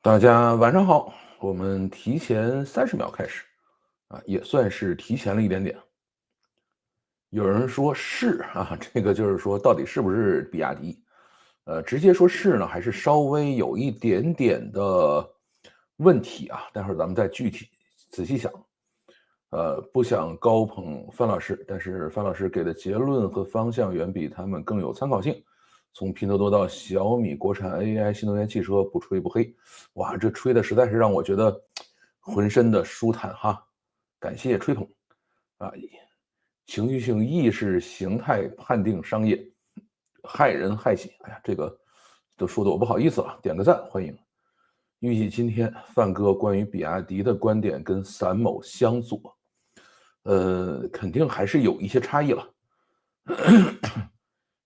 大家晚上好，我们提前30秒开始，也算是提前了一点点。有人说是这个就是说到底是不是比亚迪？直接说是呢，还是稍微有一点点的问题啊？待会儿咱们再具体仔细想。不想高捧范老师，但是范老师给的结论和方向远比他们更有参考性。从拼多多到小米、国产 AI、新能源汽车，不吹不黑。哇，这吹的实在是让我觉得浑身的舒坦哈！感谢吹捧啊！情绪性意识形态判定商业，害人害己。哎呀，这个都说的我不好意思了，点个赞，欢迎。预计今天范哥关于比亚迪的观点跟散某相左，肯定还是有一些差异了。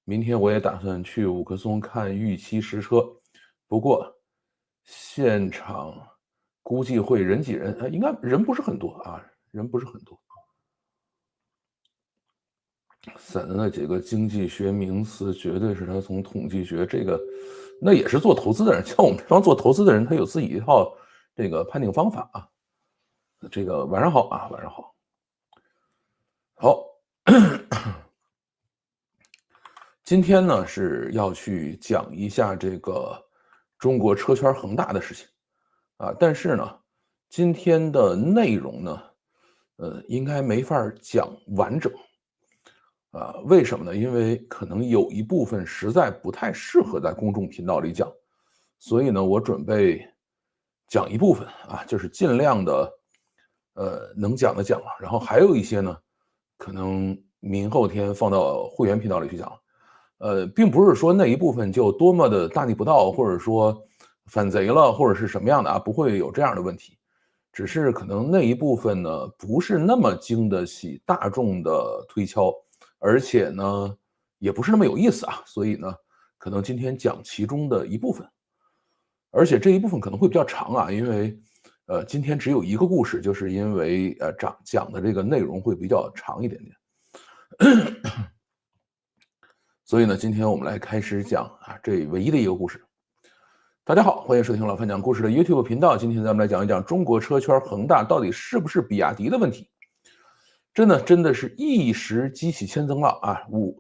明天我也打算去五棵松看预期实车，不过现场估计会人挤人，应该人不是很多啊，人不是很多。散的那几个经济学名词，绝对是他从统计学这个，那也是做投资的人，像我们这帮做投资的人，他有自己一套这个判定方法啊。这个晚上好啊，晚上好，好。今天呢是要去讲一下这个中国车圈恒大的事情但是呢，今天的内容呢，应该没法讲完整为什么呢？因为可能有一部分实在不太适合在公众频道里讲，所以呢，我准备讲一部分就是尽量的，能讲的讲了，然后还有一些呢，可能明后天放到会员频道里去讲。并不是说那一部分就多么的大逆不道，或者说反贼了，或者是什么样的不会有这样的问题。只是可能那一部分呢，不是那么经得起大众的推敲，而且呢，也不是那么有意思所以呢，可能今天讲其中的一部分，而且这一部分可能会比较长因为今天只有一个故事，就是因为讲的这个内容会比较长一点点。所以呢，今天我们来开始讲这唯一的一个故事。大家好，欢迎收听老范讲故事的 YouTube 频道。今天咱们来讲一讲中国车圈恒大到底是不是比亚迪的问题。真的是一时激起千层浪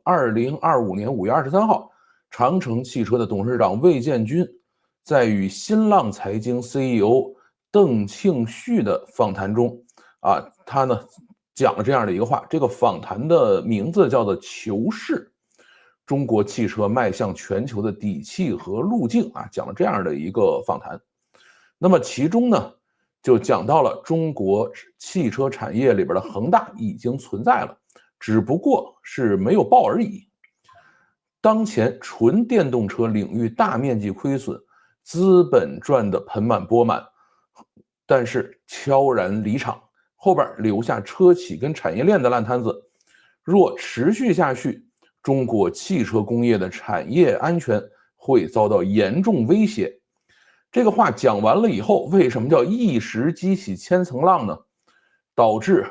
2025年5月23号，长城汽车的董事长魏建军在与新浪财经 CEO 邓庆旭的访谈中他呢讲了这样的一个话，这个访谈的名字叫做求是中国汽车迈向全球的底气和路径讲了这样的一个访谈。那么其中呢，就讲到了中国汽车产业里边的恒大已经存在了，只不过是没有爆而已。当前纯电动车领域大面积亏损，资本赚得盆满钵满，但是悄然离场，后边留下车企跟产业链的烂摊子。若持续下去，中国汽车工业的产业安全会遭到严重威胁。这个话讲完了以后，为什么叫一时激起千层浪呢？导致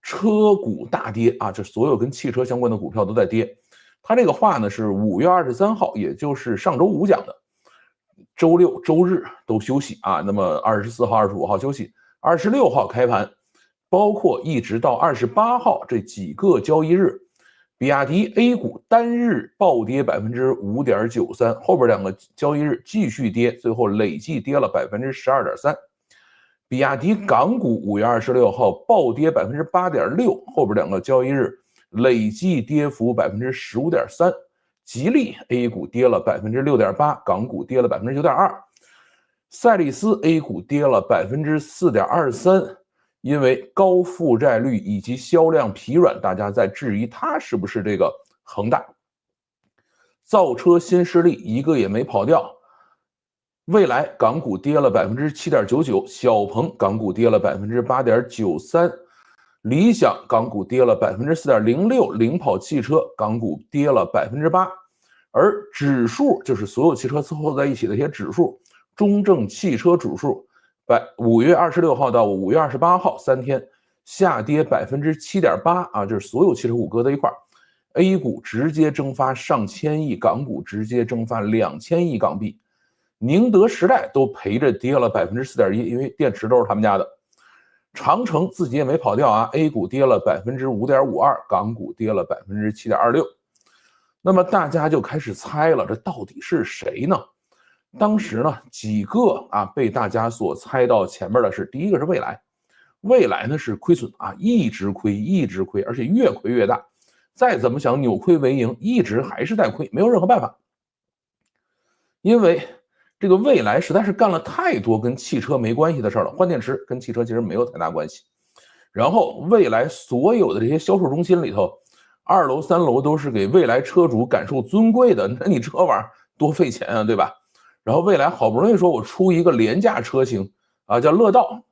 车股大跌这所有跟汽车相关的股票都在跌。他这个话呢是5月23号，也就是上周五讲的，周六周日都休息那么24号、25号休息，26号开盘，包括一直到28号这几个交易日，比亚迪 A 股单日暴跌5.93%，后边2个交易日继续跌，最后累计跌了12.3%。比亚迪港股5月26号暴跌8.6%，后边2个交易日累计跌幅15.3%。吉利 A 股跌了6.8%，港股跌了9.2%。赛力斯 A 股跌了4.23%。因为高负债率以及销量疲软，大家在质疑它是不是这个恒大。造车新势力一个也没跑掉，蔚来港股跌了7.99%，小鹏港股跌了8.93%，理想港股跌了4.06%，领跑汽车港股跌了8%。而指数就是所有汽车凑在一起的一些指数，中证汽车指数5月26号到5月28号3天下跌7.8%就是所有汽车股搁在一块 A 股直接蒸发上千亿，港股直接蒸发2000亿港币。宁德时代都赔着跌了4.1%，因为电池都是他们家的。长城自己也没跑掉啊 ，A 股跌了5.52%，港股跌了7.26%。那么大家就开始猜了，这到底是谁呢？当时呢，几个被大家所猜到前面的是，第一个是蔚来，蔚来呢是亏损一直亏，而且越亏越大。再怎么想扭亏为盈，一直还是在亏，没有任何办法。因为这个蔚来实在是干了太多跟汽车没关系的事了，换电池跟汽车其实没有太大关系。然后蔚来所有的这些销售中心里头，2楼3楼都是给蔚来车主感受尊贵的，那你这玩意儿多费钱啊，对吧？然后蔚来好不容易说我出一个廉价车型叫乐道，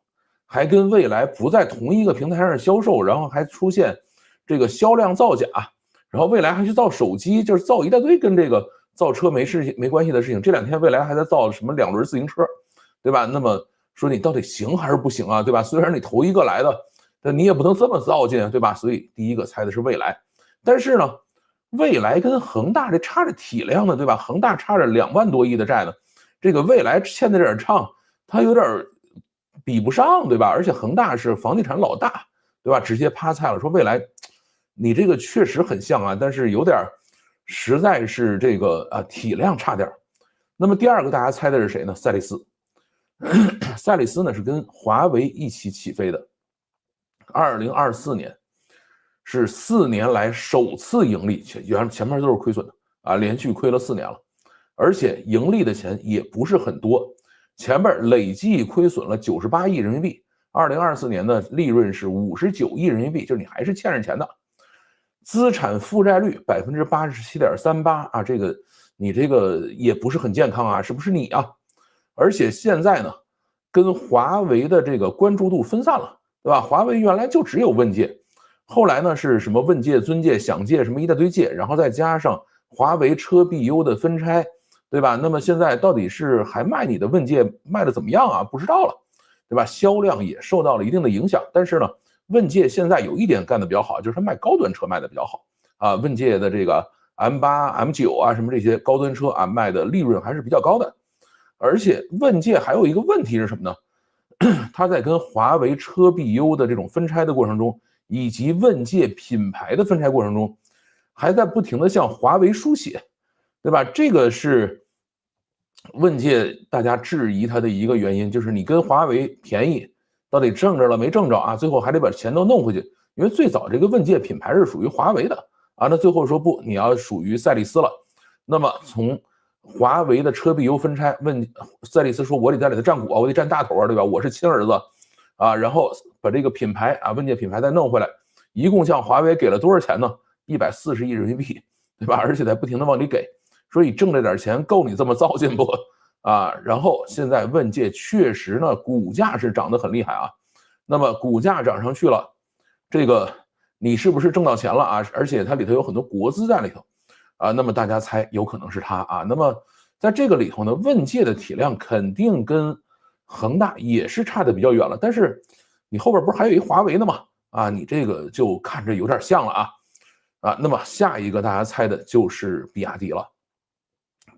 还跟蔚来不在同一个平台上销售，然后还出现这个销量造假，然后蔚来还去造手机，就是造一大堆跟这个造车没关系的事情。这2天蔚来还在造什么2轮自行车，对吧？那么说你到底行还是不行啊，对吧？虽然你头一个来的，但你也不能这么造进，对吧？所以第一个猜的是蔚来，但是呢，蔚来跟恒大这差着体量呢，对吧？恒大差着2万多亿的债呢，这个蔚来欠的这点账，它有点比不上，对吧？而且恒大是房地产老大，对吧？直接趴菜了，说蔚来，你这个确实很像但是有点实在是这个体量差点。那么第二个大家猜的是谁呢？赛力斯。赛力斯呢是跟华为一起起飞的，2024年是4年来首次盈利，前面都是亏损的连续亏了4年了，而且盈利的钱也不是很多，前面累计亏损了98亿人民币，2024年的利润是59亿人民币，就是你还是欠着钱的。资产负债率87.38%这个你这个也不是很健康是不是你而且现在呢，跟华为的这个关注度分散了，对吧？华为原来就只有问界，后来呢是什么问界、尊界、享界什么一大堆界，然后再加上华为车必优的分拆，对吧？那么现在到底是还卖你的问界卖的怎么样不知道了，对吧？销量也受到了一定的影响，但是呢，问界现在有一点干的比较好，就是它卖高端车卖的比较好问界的这个 M8、M9什么这些高端车卖的利润还是比较高的。而且问界还有一个问题是什么呢？它在跟华为车必优的这种分拆的过程中，以及问界品牌的分拆过程中，还在不停的向华为输血，对吧？这个是问界大家质疑它的一个原因，就是你跟华为便宜，到底挣着了没挣着最后还得把钱都弄回去。因为最早这个问界品牌是属于华为的那最后说不，你要属于赛力斯了。那么从华为的车必优分拆，问赛力斯说我得在里头占股我得占大头对吧？我是亲儿子然后把这个品牌问界品牌再弄回来，一共向华为给了多少钱呢？140亿人民币，对吧？而且在不停的往里给，所以挣这点钱够你这么糟践不然后现在问界确实呢股价是涨得很厉害那么股价涨上去了，这个你是不是挣到钱了而且它里头有很多国资在里头那么大家猜有可能是它那么在这个里头呢，问界的体量肯定跟恒大也是差的比较远了，但是你后边不是还有一华为的吗你这个就看着有点像了那么下一个大家猜的就是比亚迪了。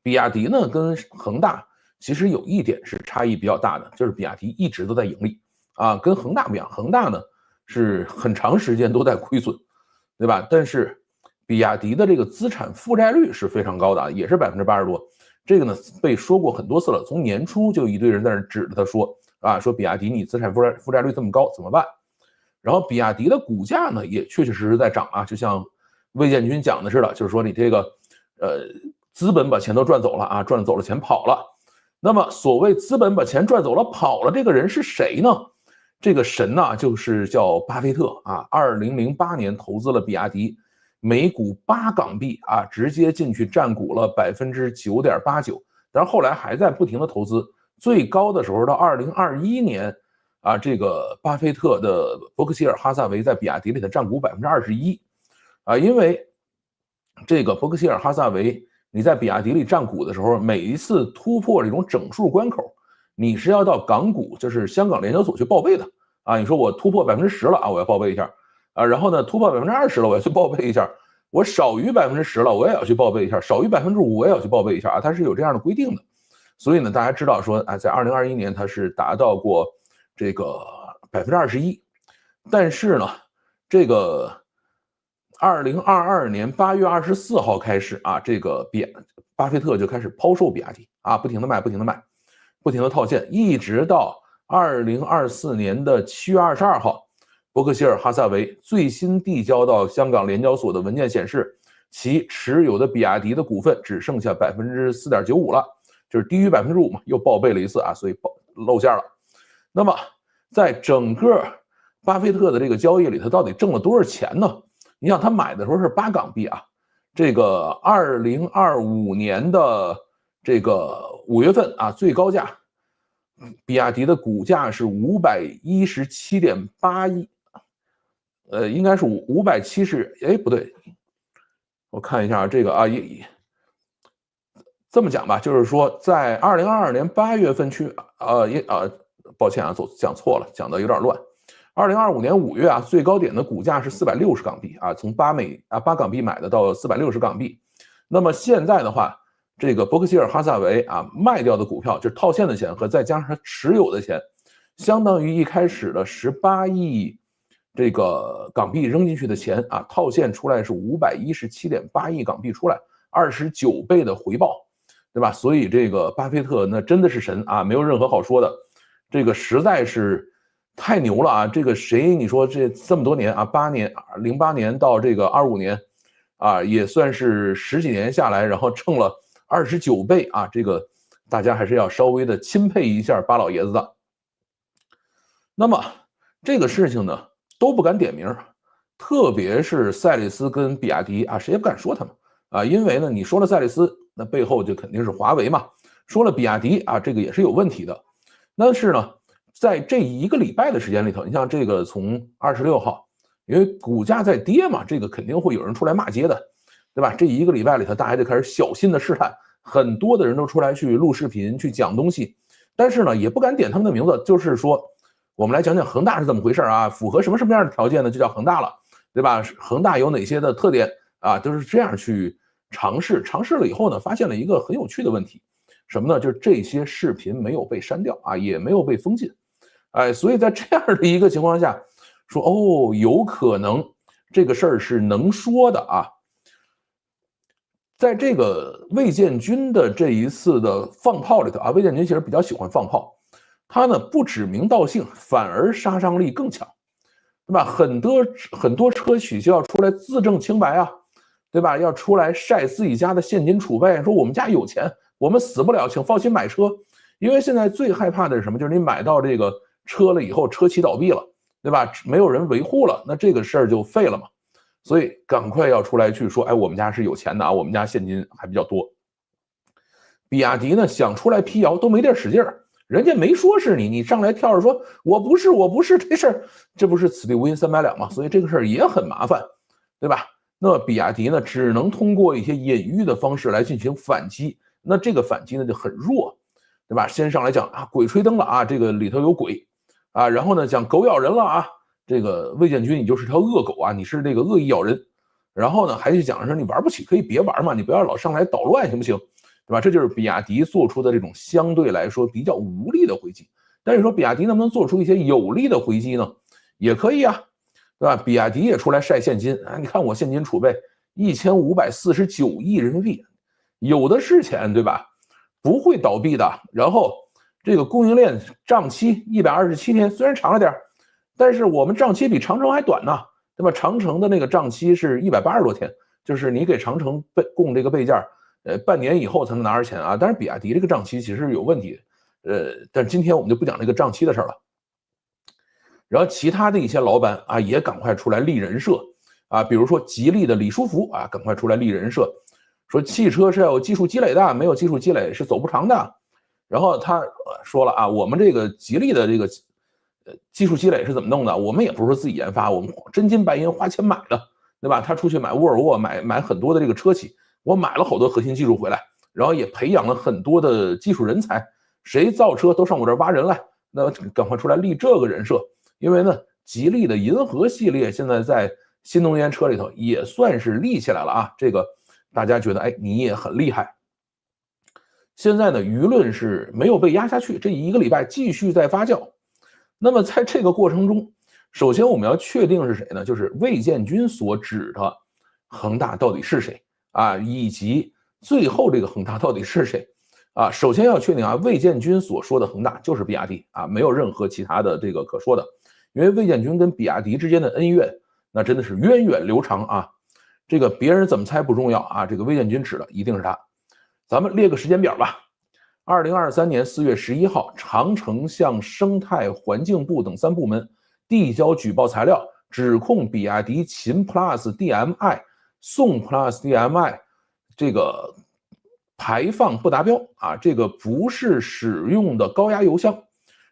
比亚迪呢跟恒大其实有一点是差异比较大的，就是比亚迪一直都在盈利跟恒大不一样，恒大呢是很长时间都在亏损，对吧？但是比亚迪的这个资产负债率是非常高的也是80%多。这个呢被说过很多次了，从年初就一堆人在那指着他说说比亚迪你资产负债率这么高怎么办？然后比亚迪的股价呢也确确实实在涨就像魏建军讲的似的，就是说你这个资本把钱都赚走了赚走了钱跑了。那么所谓资本把钱赚走了跑了，这个人是谁呢？这个神就是叫巴菲特2008年投资了比亚迪，每股8港币直接进去占股了9.89%，但是后来还在不停的投资，最高的时候到2021年这个巴菲特的伯克希尔哈撒韦在比亚迪里的占股21%因为这个伯克希尔哈撒韦你在比亚迪里占股的时候，每一次突破这种整数关口，你是要到港股，就是香港联交所去报备的你说我突破10%了我要报备一下然后呢突破20%了我要去报备一下，我少于10%了我也要去报备一下，少于5%我也要去报备一下它是有这样的规定的所以呢，大家知道说啊，在2021年它是达到过这个21%，但是呢，这个2022年8月24号开始啊，这个巴菲特就开始抛售比亚迪啊，不停的卖，不停的卖，不停的套现，一直到2024年的7月22号，伯克希尔哈撒韦最新递交到香港联交所的文件显示，其持有的比亚迪的股份只剩下4.95%了，就是低于5%嘛，又报备了一次啊，所以露馅了。那么在整个巴菲特的这个交易里，他到底挣了多少钱呢？你想他买的时候是8港币啊，这个2025年的这个5月份啊，最高价，比亚迪的股价是517.8亿，应该是570，哎，不对，我看一下这个啊，这么讲吧，就是说在2022年8月份抱歉啊，讲错了，讲的有点乱。2025年5月啊，最高点的股价是460港币啊，从8港币买的到460港币。那么现在的话，这个伯克希尔哈撒韦啊卖掉的股票，就是套现的钱和再加上他持有的钱，相当于一开始的18亿这个港币扔进去的钱啊，套现出来是517.8亿港币出来，29倍的回报，对吧？所以这个巴菲特那真的是神啊，没有任何好说的，这个实在是太牛了啊！这个谁你说这么多年啊，08年到这个25年啊，也算是10几年下来，然后挣了29倍啊，这个大家还是要稍微的钦佩一下巴老爷子的。那么这个事情呢都不敢点名，特别是赛力斯跟比亚迪啊，谁也不敢说他们啊，因为呢你说了赛力斯，那背后就肯定是华为嘛，说了比亚迪啊，这个也是有问题的。但是呢，在这1个礼拜的时间里头，你像这个从26号，因为股价在跌嘛，这个肯定会有人出来骂街的，对吧？这1个礼拜里头，大家就开始小心的试探，很多的人都出来去录视频去讲东西，但是呢，也不敢点他们的名字，就是说，我们来讲讲恒大是怎么回事啊？符合什么样的条件呢？就叫恒大了，对吧？恒大有哪些的特点啊？都是这样去尝试了以后呢，发现了一个很有趣的问题。什么呢？就是这些视频没有被删掉啊，也没有被封禁，哎，所以在这样的一个情况下，说哦，有可能这个事儿是能说的啊。在这个魏建军的这一次的放炮里头啊，魏建军其实比较喜欢放炮，他呢不指名道姓，反而杀伤力更强，对吧？很多车企就要出来自证清白啊，对吧？要出来晒自己家的现金储备，说我们家有钱。我们死不了，请放心买车，因为现在最害怕的是什么？就是你买到这个车了以后，车企倒闭了，对吧？没有人维护了，那这个事儿就废了嘛。所以赶快要出来去说，哎，我们家是有钱的啊，我们家现金还比较多。比亚迪呢想出来辟谣都没地儿使劲儿，人家没说是你上来跳着说我不是这事儿，这不是此地无银三百两吗？所以这个事儿也很麻烦，对吧？那么比亚迪呢只能通过一些隐喻的方式来进行反击。那这个反击呢就很弱，对吧？先上来讲啊，鬼吹灯了啊，这个里头有鬼啊，然后呢讲狗咬人了啊，这个魏建军你就是条恶狗啊，你是这个恶意咬人，然后呢还去讲说你玩不起可以别玩嘛，你不要老上来捣乱行不行？对吧？这就是比亚迪做出的这种相对来说比较无力的回击。但是说比亚迪能不能做出一些有力的回击呢？也可以啊，对吧？比亚迪也出来晒现金啊，你看我现金储备1549亿人民币。有的是钱，对吧？不会倒闭的。然后这个供应链账期127天，虽然长了点，但是我们账期比长城还短呢，对吧？长城的那个账期是180多天，就是你给长城供这个备件，半年以后才能拿着钱啊。但是比亚迪这个账期其实是有问题，但是今天我们就不讲这个账期的事了。然后其他的一些老板啊，也赶快出来立人设啊，比如说吉利的李书福啊，赶快出来立人设。说汽车是要有技术积累的，没有技术积累是走不长的。然后他说了啊，我们这个吉利的这个技术积累是怎么弄的？我们也不是说自己研发，我们真金白银花钱买的，对吧？他出去买沃尔沃，买很多的这个车企，我买了好多核心技术回来，然后也培养了很多的技术人才，谁造车都上我这儿挖人来，那赶快出来立这个人设。因为呢，吉利的银河系列现在在新能源车里头也算是立起来了啊，这个。大家觉得，哎，你也很厉害。现在呢，舆论是没有被压下去，这1个礼拜继续在发酵。那么在这个过程中，首先我们要确定是谁呢？就是魏建军所指的恒大到底是谁啊？以及最后这个恒大到底是谁啊？首先要确定啊，魏建军所说的恒大就是比亚迪啊，没有任何其他的这个可说的。因为魏建军跟比亚迪之间的恩怨，那真的是源远流长啊。这个别人怎么猜不重要啊，这个魏建军指的一定是他。咱们列个时间表吧。2023年4月11号，长城向生态环境部等3部门递交举报材料，指控比亚迪秦 Plus DM-i、宋 Plus DM-i 这个排放不达标啊，这个不是使用的高压油箱。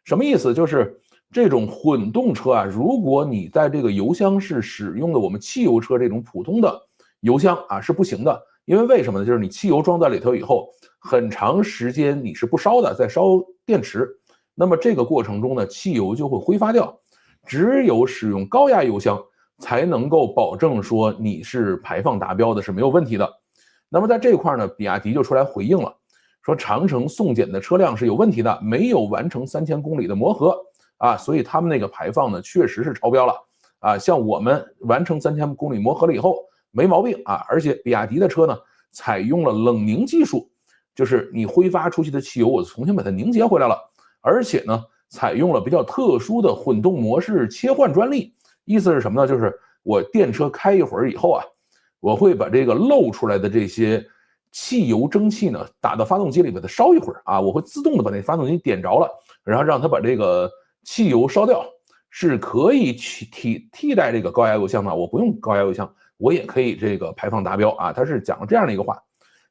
什么意思？就是这种混动车啊，如果你在这个油箱是使用的我们汽油车这种普通的油箱啊，是不行的。因为为什么呢？就是你汽油装在里头以后，很长时间你是不烧的，在烧电池，那么这个过程中呢，汽油就会挥发掉。只有使用高压油箱，才能够保证说你是排放达标的，是没有问题的。那么在这块呢，比亚迪就出来回应了，说长城送检的车辆是有问题的，没有完成3000公里的磨合啊，所以他们那个排放呢确实是超标了啊。像我们完成3000公里磨合了以后，没毛病啊，而且比亚迪的车呢，采用了冷凝技术，就是你挥发出去的汽油，我重新把它凝结回来了，而且呢，采用了比较特殊的混动模式切换专利。意思是什么呢？就是我电车开一会儿以后啊，我会把这个漏出来的这些汽油蒸汽呢，打到发动机里把它烧一会儿啊，我会自动的把那发动机点着了，然后让它把这个汽油烧掉，是可以去替代这个高压油箱的。我不用高压油箱，我也可以这个排放达标啊，他是讲了这样的一个话。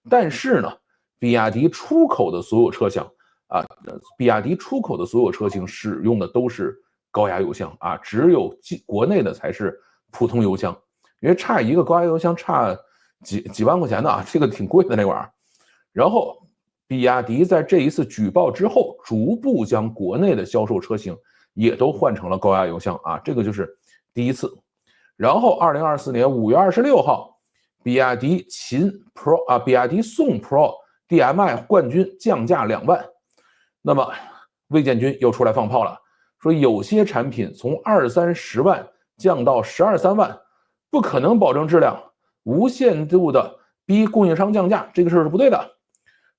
但是呢，比亚迪出口的所有车厢啊，比亚迪出口的所有车型使用的都是高压油箱啊，只有国内的才是普通油箱，因为差一个高压油箱差几万块钱的啊，这个挺贵的那玩意儿。然后，比亚迪在这一次举报之后，逐步将国内的销售车型也都换成了高压油箱啊，这个就是第一次。然后2024年5月26号，比亚迪秦 Pro 啊，比亚迪宋 Pro DM-i 冠军降价2万。那么魏建军又出来放炮了，说有些产品从20-30万降到12-13万，不可能保证质量，无限度的逼供应商降价，这个事儿是不对的。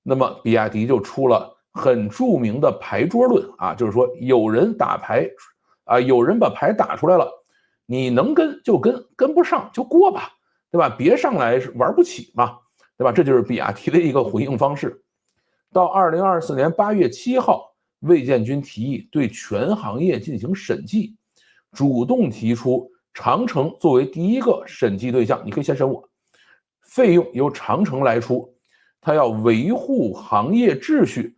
那么比亚迪就出了很著名的牌桌论啊，就是说有人打牌啊，有人把牌打出来了，你能跟就跟，跟不上就过吧，对吧？别上来玩不起嘛，对吧？这就是比亚迪的一个回应方式。到2024年8月7号，魏建军提议对全行业进行审计，主动提出长城作为第一个审计对象，你可以先审我，费用由长城来出，他要维护行业秩序，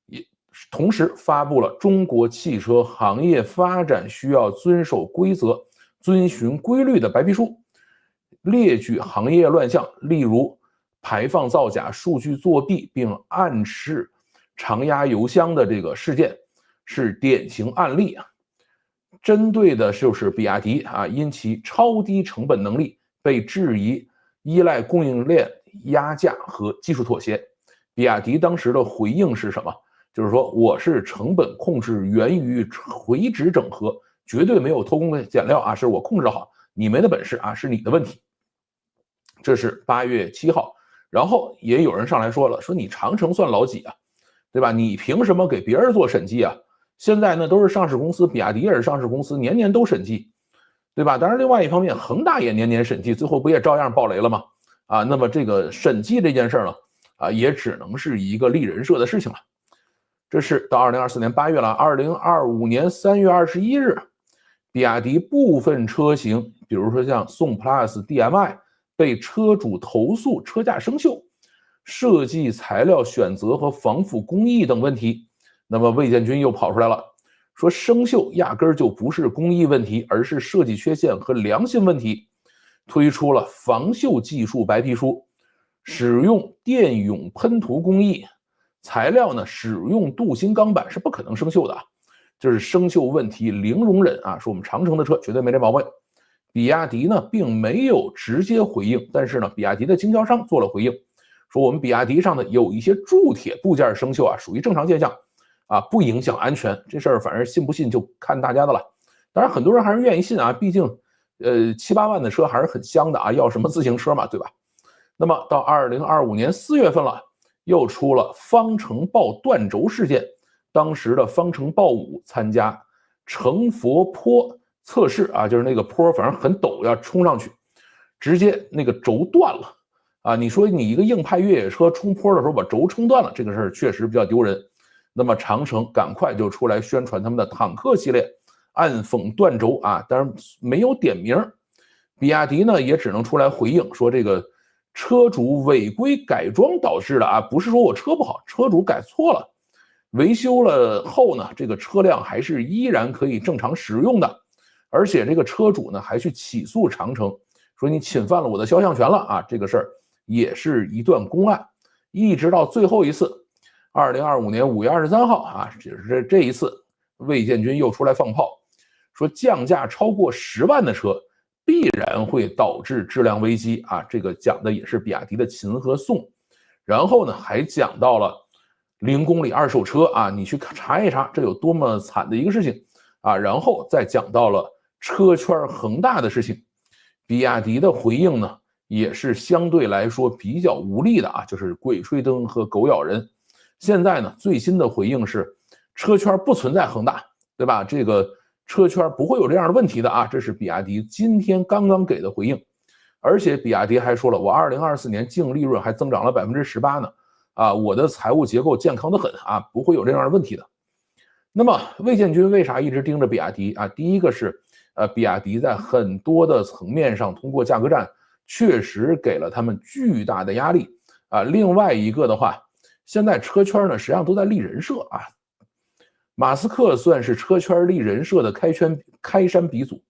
也同时发布了中国汽车行业发展需要遵守规则、遵循规律的白皮书，列举行业乱象，例如排放造假、数据作弊，并暗示长压油箱的这个事件是典型案例啊。针对的就是比亚迪啊，因其超低成本能力被质疑依赖供应链压价和技术妥协。比亚迪当时的回应是什么？就是说我是成本控制源于垂直整合，绝对没有偷工减料啊，是我控制好，你没的本事啊，是你的问题。这是8月7号。然后也有人上来说了，说你长城算老几啊，对吧？你凭什么给别人做审计啊？现在呢都是上市公司，比亚迪也是上市公司，年年都审计，对吧？当然，另外一方面，恒大也年年审计，最后不也照样爆雷了吗？啊，那么这个审计这件事呢，啊，也只能是一个立人设的事情了。这是到2024年8月了，2025年3月21日，比亚迪部分车型，比如说像宋 Plus DM-i。被车主投诉车架生锈、设计材料选择和防腐工艺等问题。那么魏建军又跑出来了，说生锈压根儿就不是工艺问题，而是设计缺陷和良心问题。推出了防锈技术白皮书，使用电泳喷涂工艺，材料呢使用镀锌钢板是不可能生锈的，就是生锈问题零容忍啊！说我们长城的车绝对没这毛病。比亚迪呢并没有直接回应，但是呢，比亚迪的经销商做了回应，说我们比亚迪上呢有一些铸铁部件生锈啊，属于正常现象啊，不影响安全。这事儿反正信不信就看大家的了。当然很多人还是愿意信啊，毕竟7、8万的车还是很香的啊，要什么自行车嘛，对吧？那么到2025年4月份了，又出了方程豹断轴事件。当时的方程豹5参加成佛坡测试啊，就是那个坡反正很陡，要冲上去，直接那个轴断了啊！你说你一个硬派越野车冲坡的时候把轴撑断了，这个事儿确实比较丢人。那么长城赶快就出来宣传他们的坦克系列暗讽断轴啊，当然没有点名。比亚迪呢也只能出来回应说这个车主违规改装导致的啊，不是说我车不好，车主改错了。维修了后呢，这个车辆还是依然可以正常使用的，而且这个车主呢还去起诉长城，说你侵犯了我的肖像权了啊！这个事儿也是一段公案，一直到最后一次，2025年5月23号啊，就是这一次，魏建军又出来放炮，说降价超过10万的车必然会导致质量危机啊！这个讲的也是比亚迪的秦和宋，然后呢还讲到了0公里二手车啊，你去查一查，这有多么惨的一个事情啊！然后再讲到了车圈恒大的事情，比亚迪的回应呢，也是相对来说比较无力的啊，就是鬼吹灯和狗咬人。现在呢，最新的回应是车圈不存在恒大，对吧？这个车圈不会有这样的问题的啊，这是比亚迪今天刚刚给的回应。而且比亚迪还说了，我2024年净利润还增长了18%呢。啊，我的财务结构健康的很啊，不会有这样的问题的。那么魏建军为啥一直盯着比亚迪啊？第一个是，比亚迪在很多的层面上通过价格战确实给了他们巨大的压力啊。另外一个的话，现在车圈呢实际上都在立人设啊。马斯克算是车圈立人设的开山鼻祖，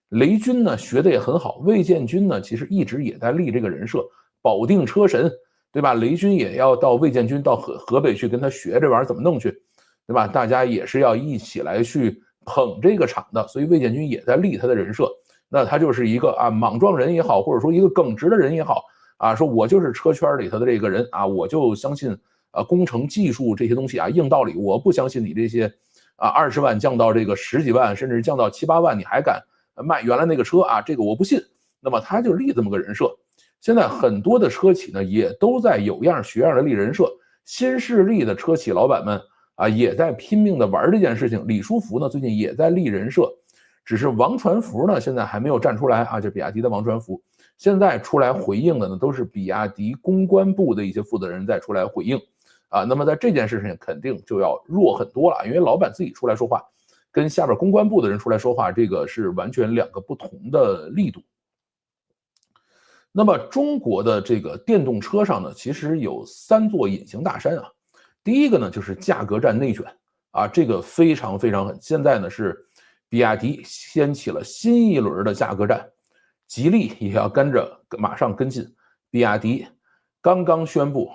雷军呢学的也很好，魏建军呢其实一直也在立这个人设，保定车神。对吧？雷军也要到魏建军到河北去跟他学这玩意儿怎么弄去，对吧？大家也是要一起来去捧这个场的，所以魏建军也在立他的人设。那他就是一个啊莽撞人也好，或者说一个耿直的人也好啊，说我就是车圈里头的这个人啊，我就相信工程技术这些东西啊，硬道理，我不相信你这些啊20万降到这个10几万，甚至降到7、8万，你还敢卖原来那个车啊？这个我不信。那么他就立这么个人设。现在很多的车企呢，也都在有样学样的立人设，新势力的车企老板们啊，也在拼命的玩这件事情。李书福呢，最近也在立人设，只是王传福呢，现在还没有站出来啊，就比亚迪的王传福，现在出来回应的呢，都是比亚迪公关部的一些负责人在出来回应啊。那么在这件事情肯定就要弱很多了，因为老板自己出来说话，跟下边公关部的人出来说话，这个是完全2个不同的力度。那么中国的这个电动车上呢，其实有3座隐形大山啊。第一个呢就是价格战内卷啊，这个非常非常狠。现在呢是比亚迪掀起了新一轮的价格战，吉利也要马上跟进。比亚迪刚刚宣布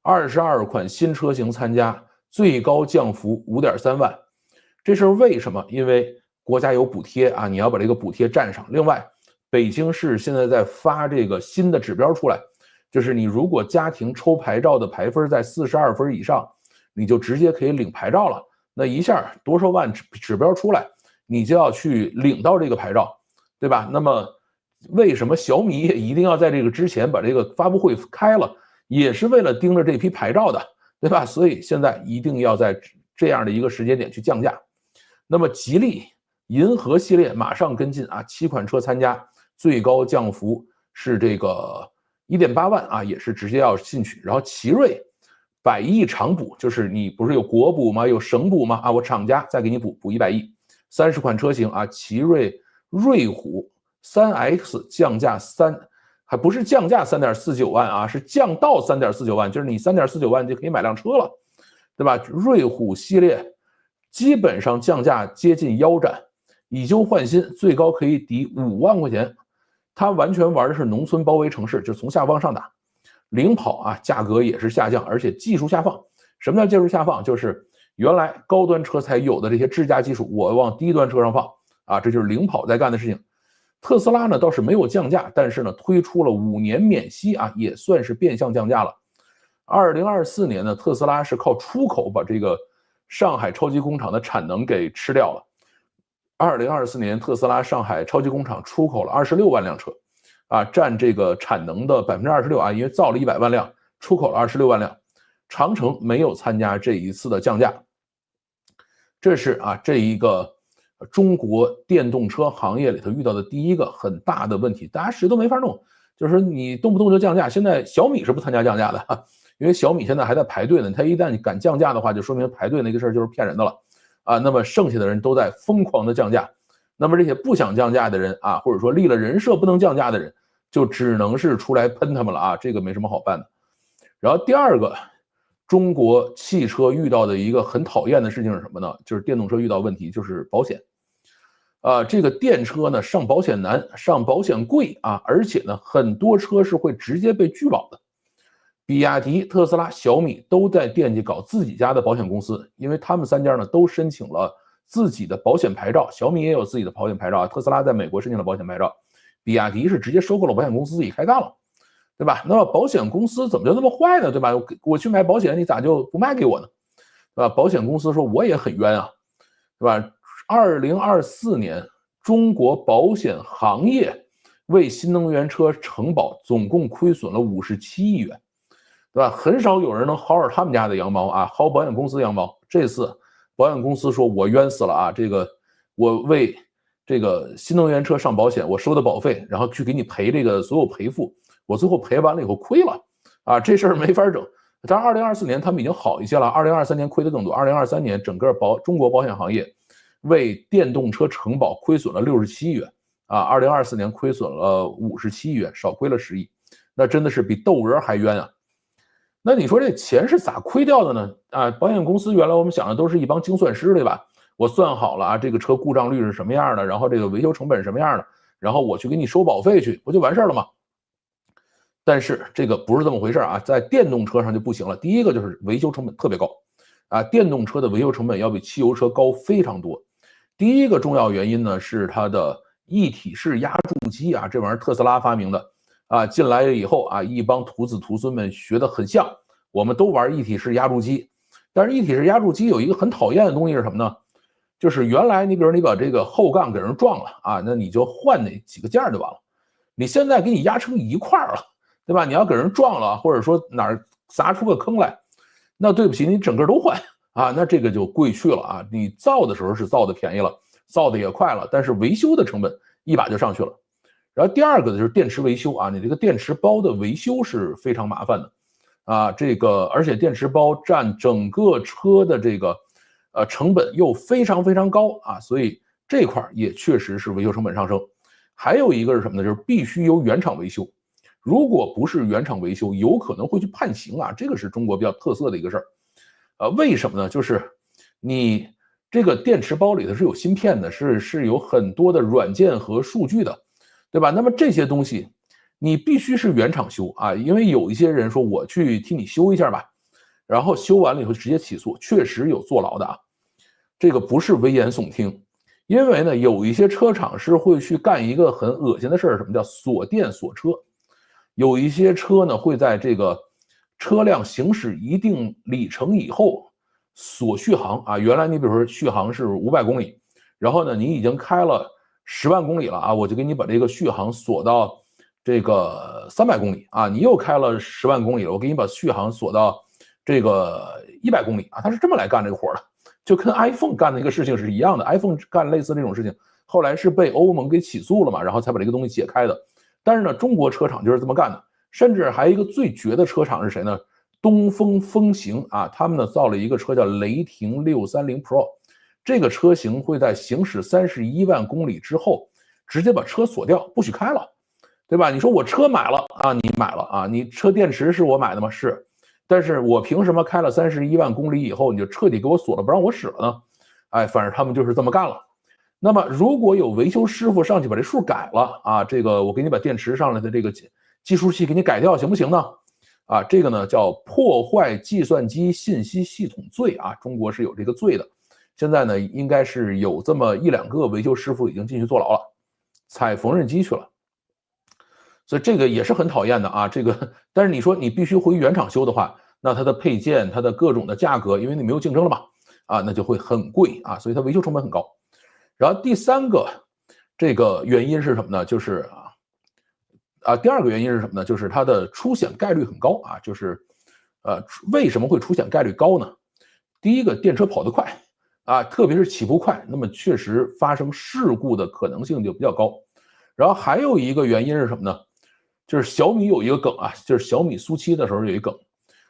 22款新车型参加，最高降幅5.3万。这是为什么？因为国家有补贴啊，你要把这个补贴占上。另外，北京市现在在发这个新的指标出来，就是你如果家庭抽牌照的排分在42分以上，你就直接可以领牌照了。那一下多少万指标出来，你就要去领到这个牌照，对吧？那么为什么小米也一定要在这个之前把这个发布会开了，也是为了盯着这批牌照的，对吧？所以现在一定要在这样的一个时间点去降价。那么吉利银河系列马上跟进啊，7款车参加，最高降幅是这个1.8万啊，也是直接要进去。然后奇瑞100亿长补，就是你不是有国补吗？有省补吗？啊，我厂家再给你补100亿，30款车型啊，奇瑞瑞虎3X 降价还不是降价3.49万啊，是降到3.49万，就是你3.49万就可以买辆车了，对吧？瑞虎系列基本上降价接近腰斩，以旧换新，最高可以抵5万块钱。它完全玩的是农村包围城市，就从下往上打。领跑啊，价格也是下降，而且技术下放。什么叫技术下放？就是原来高端车才有的这些智驾技术，我往低端车上放啊，这就是领跑在干的事情。特斯拉呢倒是没有降价，但是呢推出了5年免息啊，也算是变相降价了。2024年呢，特斯拉是靠出口把这个上海超级工厂的产能给吃掉了。2024年，特斯拉上海超级工厂出口了26万辆车，占这个产能的26%啊，因为造了100万辆，出口了26万辆。长城没有参加这一次的降价，这是这一个中国电动车行业里头遇到的第一个很大的问题，大家谁都没法弄，就是说你动不动就降价。现在小米是不参加降价的，因为小米现在还在排队呢，它一旦你敢降价的话，就说明排队那个事儿就是骗人的了那么剩下的人都在疯狂的降价，那么这些不想降价的人或者说立了人设不能降价的人，就只能是出来喷他们了这个没什么好办的。然后第二个，中国汽车遇到的一个很讨厌的事情是什么呢？就是电动车遇到问题，就是保险。这个电车呢，上保险难，上保险贵而且呢，很多车是会直接被拒保的。比亚迪、特斯拉、小米都在惦记搞自己家的保险公司，因为他们3家呢都申请了自己的保险牌照，小米也有自己的保险牌照特斯拉在美国申请了保险牌照，比亚迪是直接收购了保险公司自己开干了。对吧？那么保险公司怎么就那么坏呢？对吧？我去买保险，你咋就不卖给我呢？对吧？保险公司说我也很冤对吧？2024年，中国保险行业为新能源车承保总共亏损了57亿元，对吧？很少有人能薅着他们家的羊毛薅保险公司羊毛。这次保险公司说我冤死了这个我为这个新能源车上保险，我收的保费，然后去给你赔这个所有赔付。我最后赔完了以后亏了这事儿没法整。当然2024年他们已经好一些了，2023年亏的更多。2023年整个中国保险行业为电动车承保亏损了67亿元2024年亏损了57亿元，少亏了10亿，那真的是比窦娥还冤那你说这钱是咋亏掉的呢？保险公司原来我们想的都是一帮精算师，对吧？我算好了这个车故障率是什么样的，然后这个维修成本是什么样的，然后我去给你收保费去，不就完事儿了吗？但是这个不是这么回事在电动车上就不行了。第一个就是维修成本特别高电动车的维修成本要比汽油车高非常多。第一个重要原因呢是它的一体式压铸机这玩意儿特斯拉发明的进来了以后一帮徒子徒孙们学得很像，我们都玩一体式压铸机。但是一体式压铸机有一个很讨厌的东西是什么呢？就是原来你比如你把这个后杠给人撞了那你就换那几个件就完了。你现在给你压成一块了。对吧？你要给人撞了，或者说哪儿砸出个坑来，那对不起，你整个都换那这个就贵去了你造的时候是造的便宜了，造的也快了，但是维修的成本一把就上去了。然后第二个呢就是电池维修你这个电池包的维修是非常麻烦的这个而且电池包占整个车的这个成本又非常非常高所以这块也确实是维修成本上升。还有一个是什么呢？就是必须由原厂维修。如果不是原厂维修，有可能会去判刑这个是中国比较特色的一个事儿。为什么呢？就是你这个电池包里头是有芯片的，是有很多的软件和数据的，对吧？那么这些东西你必须是原厂修因为有一些人说我去替你修一下吧，然后修完了以后直接起诉，确实有坐牢的这个不是危言耸听。因为呢，有一些车厂是会去干一个很恶心的事儿，什么叫锁电锁车？有一些车呢会在这个车辆行驶一定里程以后锁续航原来你比如说续航是500公里，然后呢你已经开了10万公里了我就给你把这个续航锁到这个300公里你又开了10万公里了，我给你把续航锁到这个100公里他是这么来干这个活的，就跟 iPhone 干的一个事情是一样的。iPhone 干类似这种事情，后来是被欧盟给起诉了嘛，然后才把这个东西解开的。但是呢，中国车厂就是这么干的，甚至还有一个最绝的车厂是谁呢？东风风行他们呢造了一个车叫雷霆630 Pro， 这个车型会在行驶31万公里之后，直接把车锁掉，不许开了，对吧？你说我车买了你买了你车电池是我买的吗？是，但是我凭什么开了31万公里以后，你就彻底给我锁了，不让我使了呢？反正他们就是这么干了。那么如果有维修师傅上去把这数改了这个我给你把电池上来的这个计数器给你改掉，行不行呢？这个呢叫破坏计算机信息系统罪中国是有这个罪的。现在呢应该是有这么1、2个维修师傅已经进去坐牢了，踩缝纫机去了。所以这个也是很讨厌的这个但是你说你必须回原厂修的话，那它的配件、它的各种的价格，因为你没有竞争了嘛，那就会很贵啊，所以它维修成本很高。然后第三个这个原因是什么呢？就是第二个原因是什么呢？就是它的出险概率很高啊，就是为什么会出险概率高呢？第一个，电车跑得快特别是起步快，那么确实发生事故的可能性就比较高。然后还有一个原因是什么呢？就是小米有一个梗就是小米苏7的时候有一梗，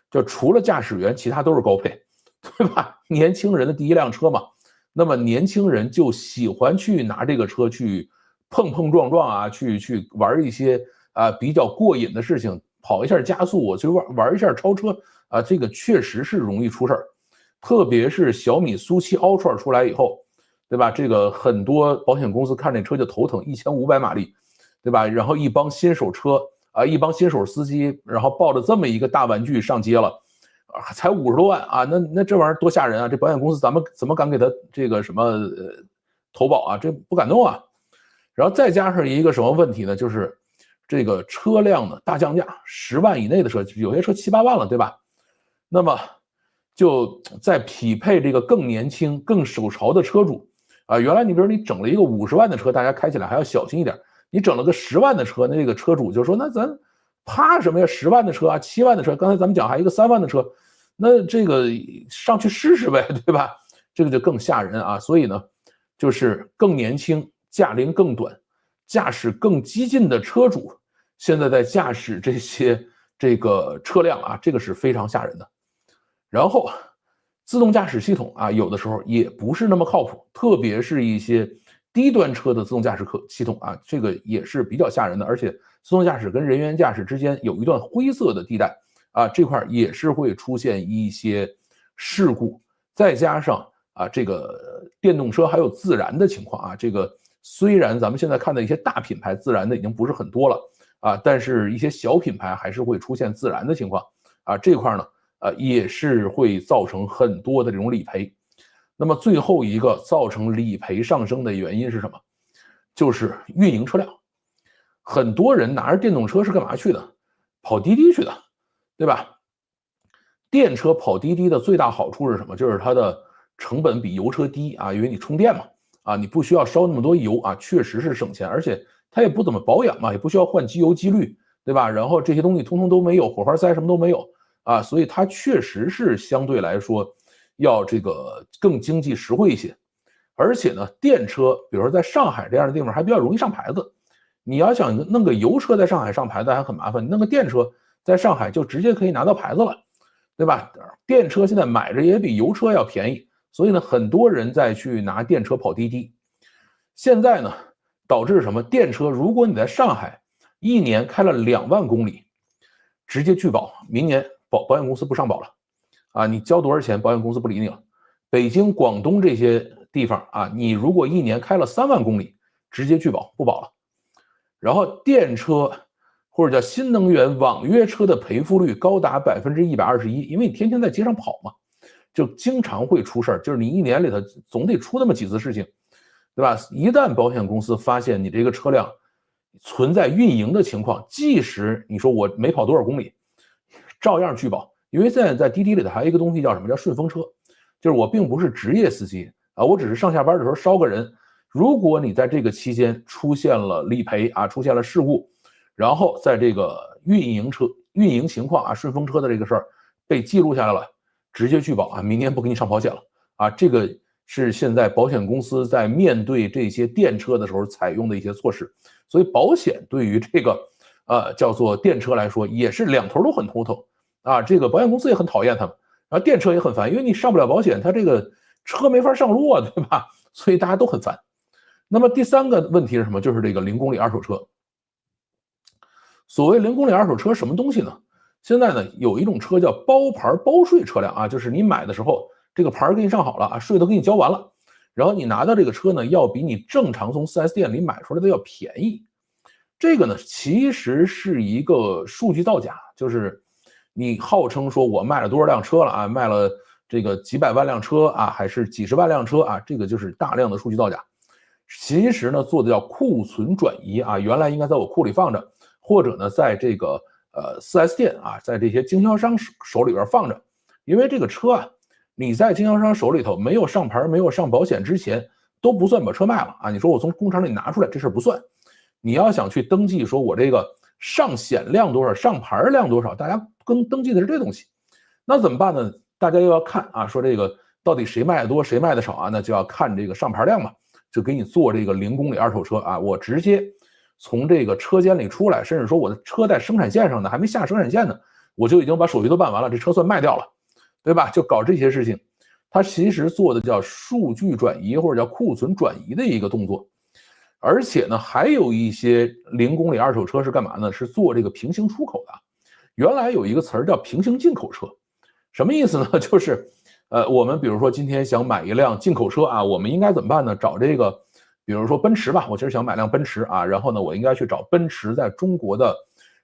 就除了驾驶员，其他都是高配，对吧？年轻人的第一辆车嘛，那么年轻人就喜欢去拿这个车去碰碰撞撞去玩一些比较过瘾的事情，跑一下加速，我去玩一下超车这个确实是容易出事儿。特别是小米苏7 Ultra 出来以后，对吧？这个很多保险公司看这车就头疼，1500马力，对吧？然后一帮新手一帮新手司机，然后抱着这么一个大玩具上街了，才50多万那这玩意儿多吓人啊！这保险公司咱们怎么敢给他这个什么投保这不敢弄啊。然后再加上一个什么问题呢？就是这个车辆的大降价，10万以内的车，有些车7、8万了，对吧？那么就在匹配这个更年轻、更手潮的车主原来你比如你整了一个50万的车，大家开起来还要小心一点。你整了个10万的车，那这个车主就说：“那咱怕什么呀？10万的车7万的车，刚才咱们讲还有一个3万的车，那这个上去试试呗，对吧？”这个就更吓人所以呢，就是更年轻、驾龄更短、驾驶更激进的车主，现在在驾驶这个车辆这个是非常吓人的。然后自动驾驶系统有的时候也不是那么靠谱，特别是一些低端车的自动驾驶系统这个也是比较吓人的，而且自动驾驶跟人员驾驶之间有一段灰色的地带这块也是会出现一些事故，再加上这个电动车还有自燃的情况这个虽然咱们现在看的一些大品牌自燃的已经不是很多了但是一些小品牌还是会出现自燃的情况这块呢也是会造成很多的这种理赔。那么最后一个造成理赔上升的原因是什么？就是运营车辆。很多人拿着电动车是干嘛去的？跑滴滴去的，对吧？电车跑滴滴的最大好处是什么？就是它的成本比油车低因为你充电嘛你不需要烧那么多油确实是省钱，而且它也不怎么保养嘛，也不需要换机油机滤，对吧？然后这些东西通通都没有，火花塞什么都没有所以它确实是相对来说要这个更经济实惠一些。而且呢，电车比如说在上海这样的地方还比较容易上牌子，你要想弄个油车在上海上牌子还很麻烦，你弄个电车在上海就直接可以拿到牌子了，对吧？电车现在买着也比油车要便宜，所以呢，很多人在去拿电车跑滴滴。现在呢，导致什么？电车如果你在上海一年开了2万公里，直接拒保，明年保险公司不上保了你交多少钱，保险公司不理你了。北京、广东这些地方你如果一年开了3万公里，直接拒保不保了。然后电车或者叫新能源网约车的赔付率高达121%，因为你天天在街上跑嘛，就经常会出事儿，就是你一年里头总得出那么几次事情，对吧？一旦保险公司发现你这个车辆存在运营的情况，即使你说我没跑多少公里，照样拒保。因为现在在滴滴里头还有一个东西叫什么？叫顺风车，就是我并不是职业司机我只是上下班的时候捎个人。如果你在这个期间出现了理赔出现了事故，然后在这个运营情况顺风车的这个事儿被记录下来了，直接拒保明年不给你上保险了这个是现在保险公司在面对这些电车的时候采用的一些措施。所以保险对于这个叫做电车来说也是两头都很头疼这个保险公司也很讨厌他们，然后电车也很烦，因为你上不了保险，它这个车没法上路对吧？所以大家都很烦。那么第三个问题是什么？就是这个0公里二手车。所谓0公里二手车什么东西呢？现在呢有一种车叫包牌包税车辆就是你买的时候这个牌给你上好了税都给你交完了，然后你拿到这个车呢要比你正常从 4S 店里买出来的要便宜。这个呢其实是一个数据造假，就是你号称说我卖了多少辆车了卖了这个几百万辆车还是几十万辆车这个就是大量的数据造假。其实呢做的叫库存转移原来应该在我库里放着，或者呢在这个 4S 店啊，在这些经销商手里边放着，因为这个车啊，你在经销商手里头没有上牌、没有上保险之前，都不算把车卖了啊。你说我从工厂里拿出来，这事不算。你要想去登记，说我这个上险量多少、上牌量多少，大家登记的是这东西。那怎么办呢？大家又要看啊，说这个到底谁卖的多，谁卖的少啊？那就要看这个上牌量嘛，就给你做这个0公里二手车啊，我直接从这个车间里出来，甚至说我的车在生产线上呢，还没下生产线呢，我就已经把手续都办完了，这车算卖掉了，对吧？就搞这些事情，它其实做的叫数据转移或者叫库存转移的一个动作。而且呢，还有一些0公里二手车是干嘛呢？是做这个平行出口的。原来有一个词儿叫平行进口车，什么意思呢？就是我们比如说今天想买一辆进口车啊，我们应该怎么办呢？找这个，比如说奔驰吧，我其实想买辆奔驰啊，然后呢，我应该去找奔驰在中国的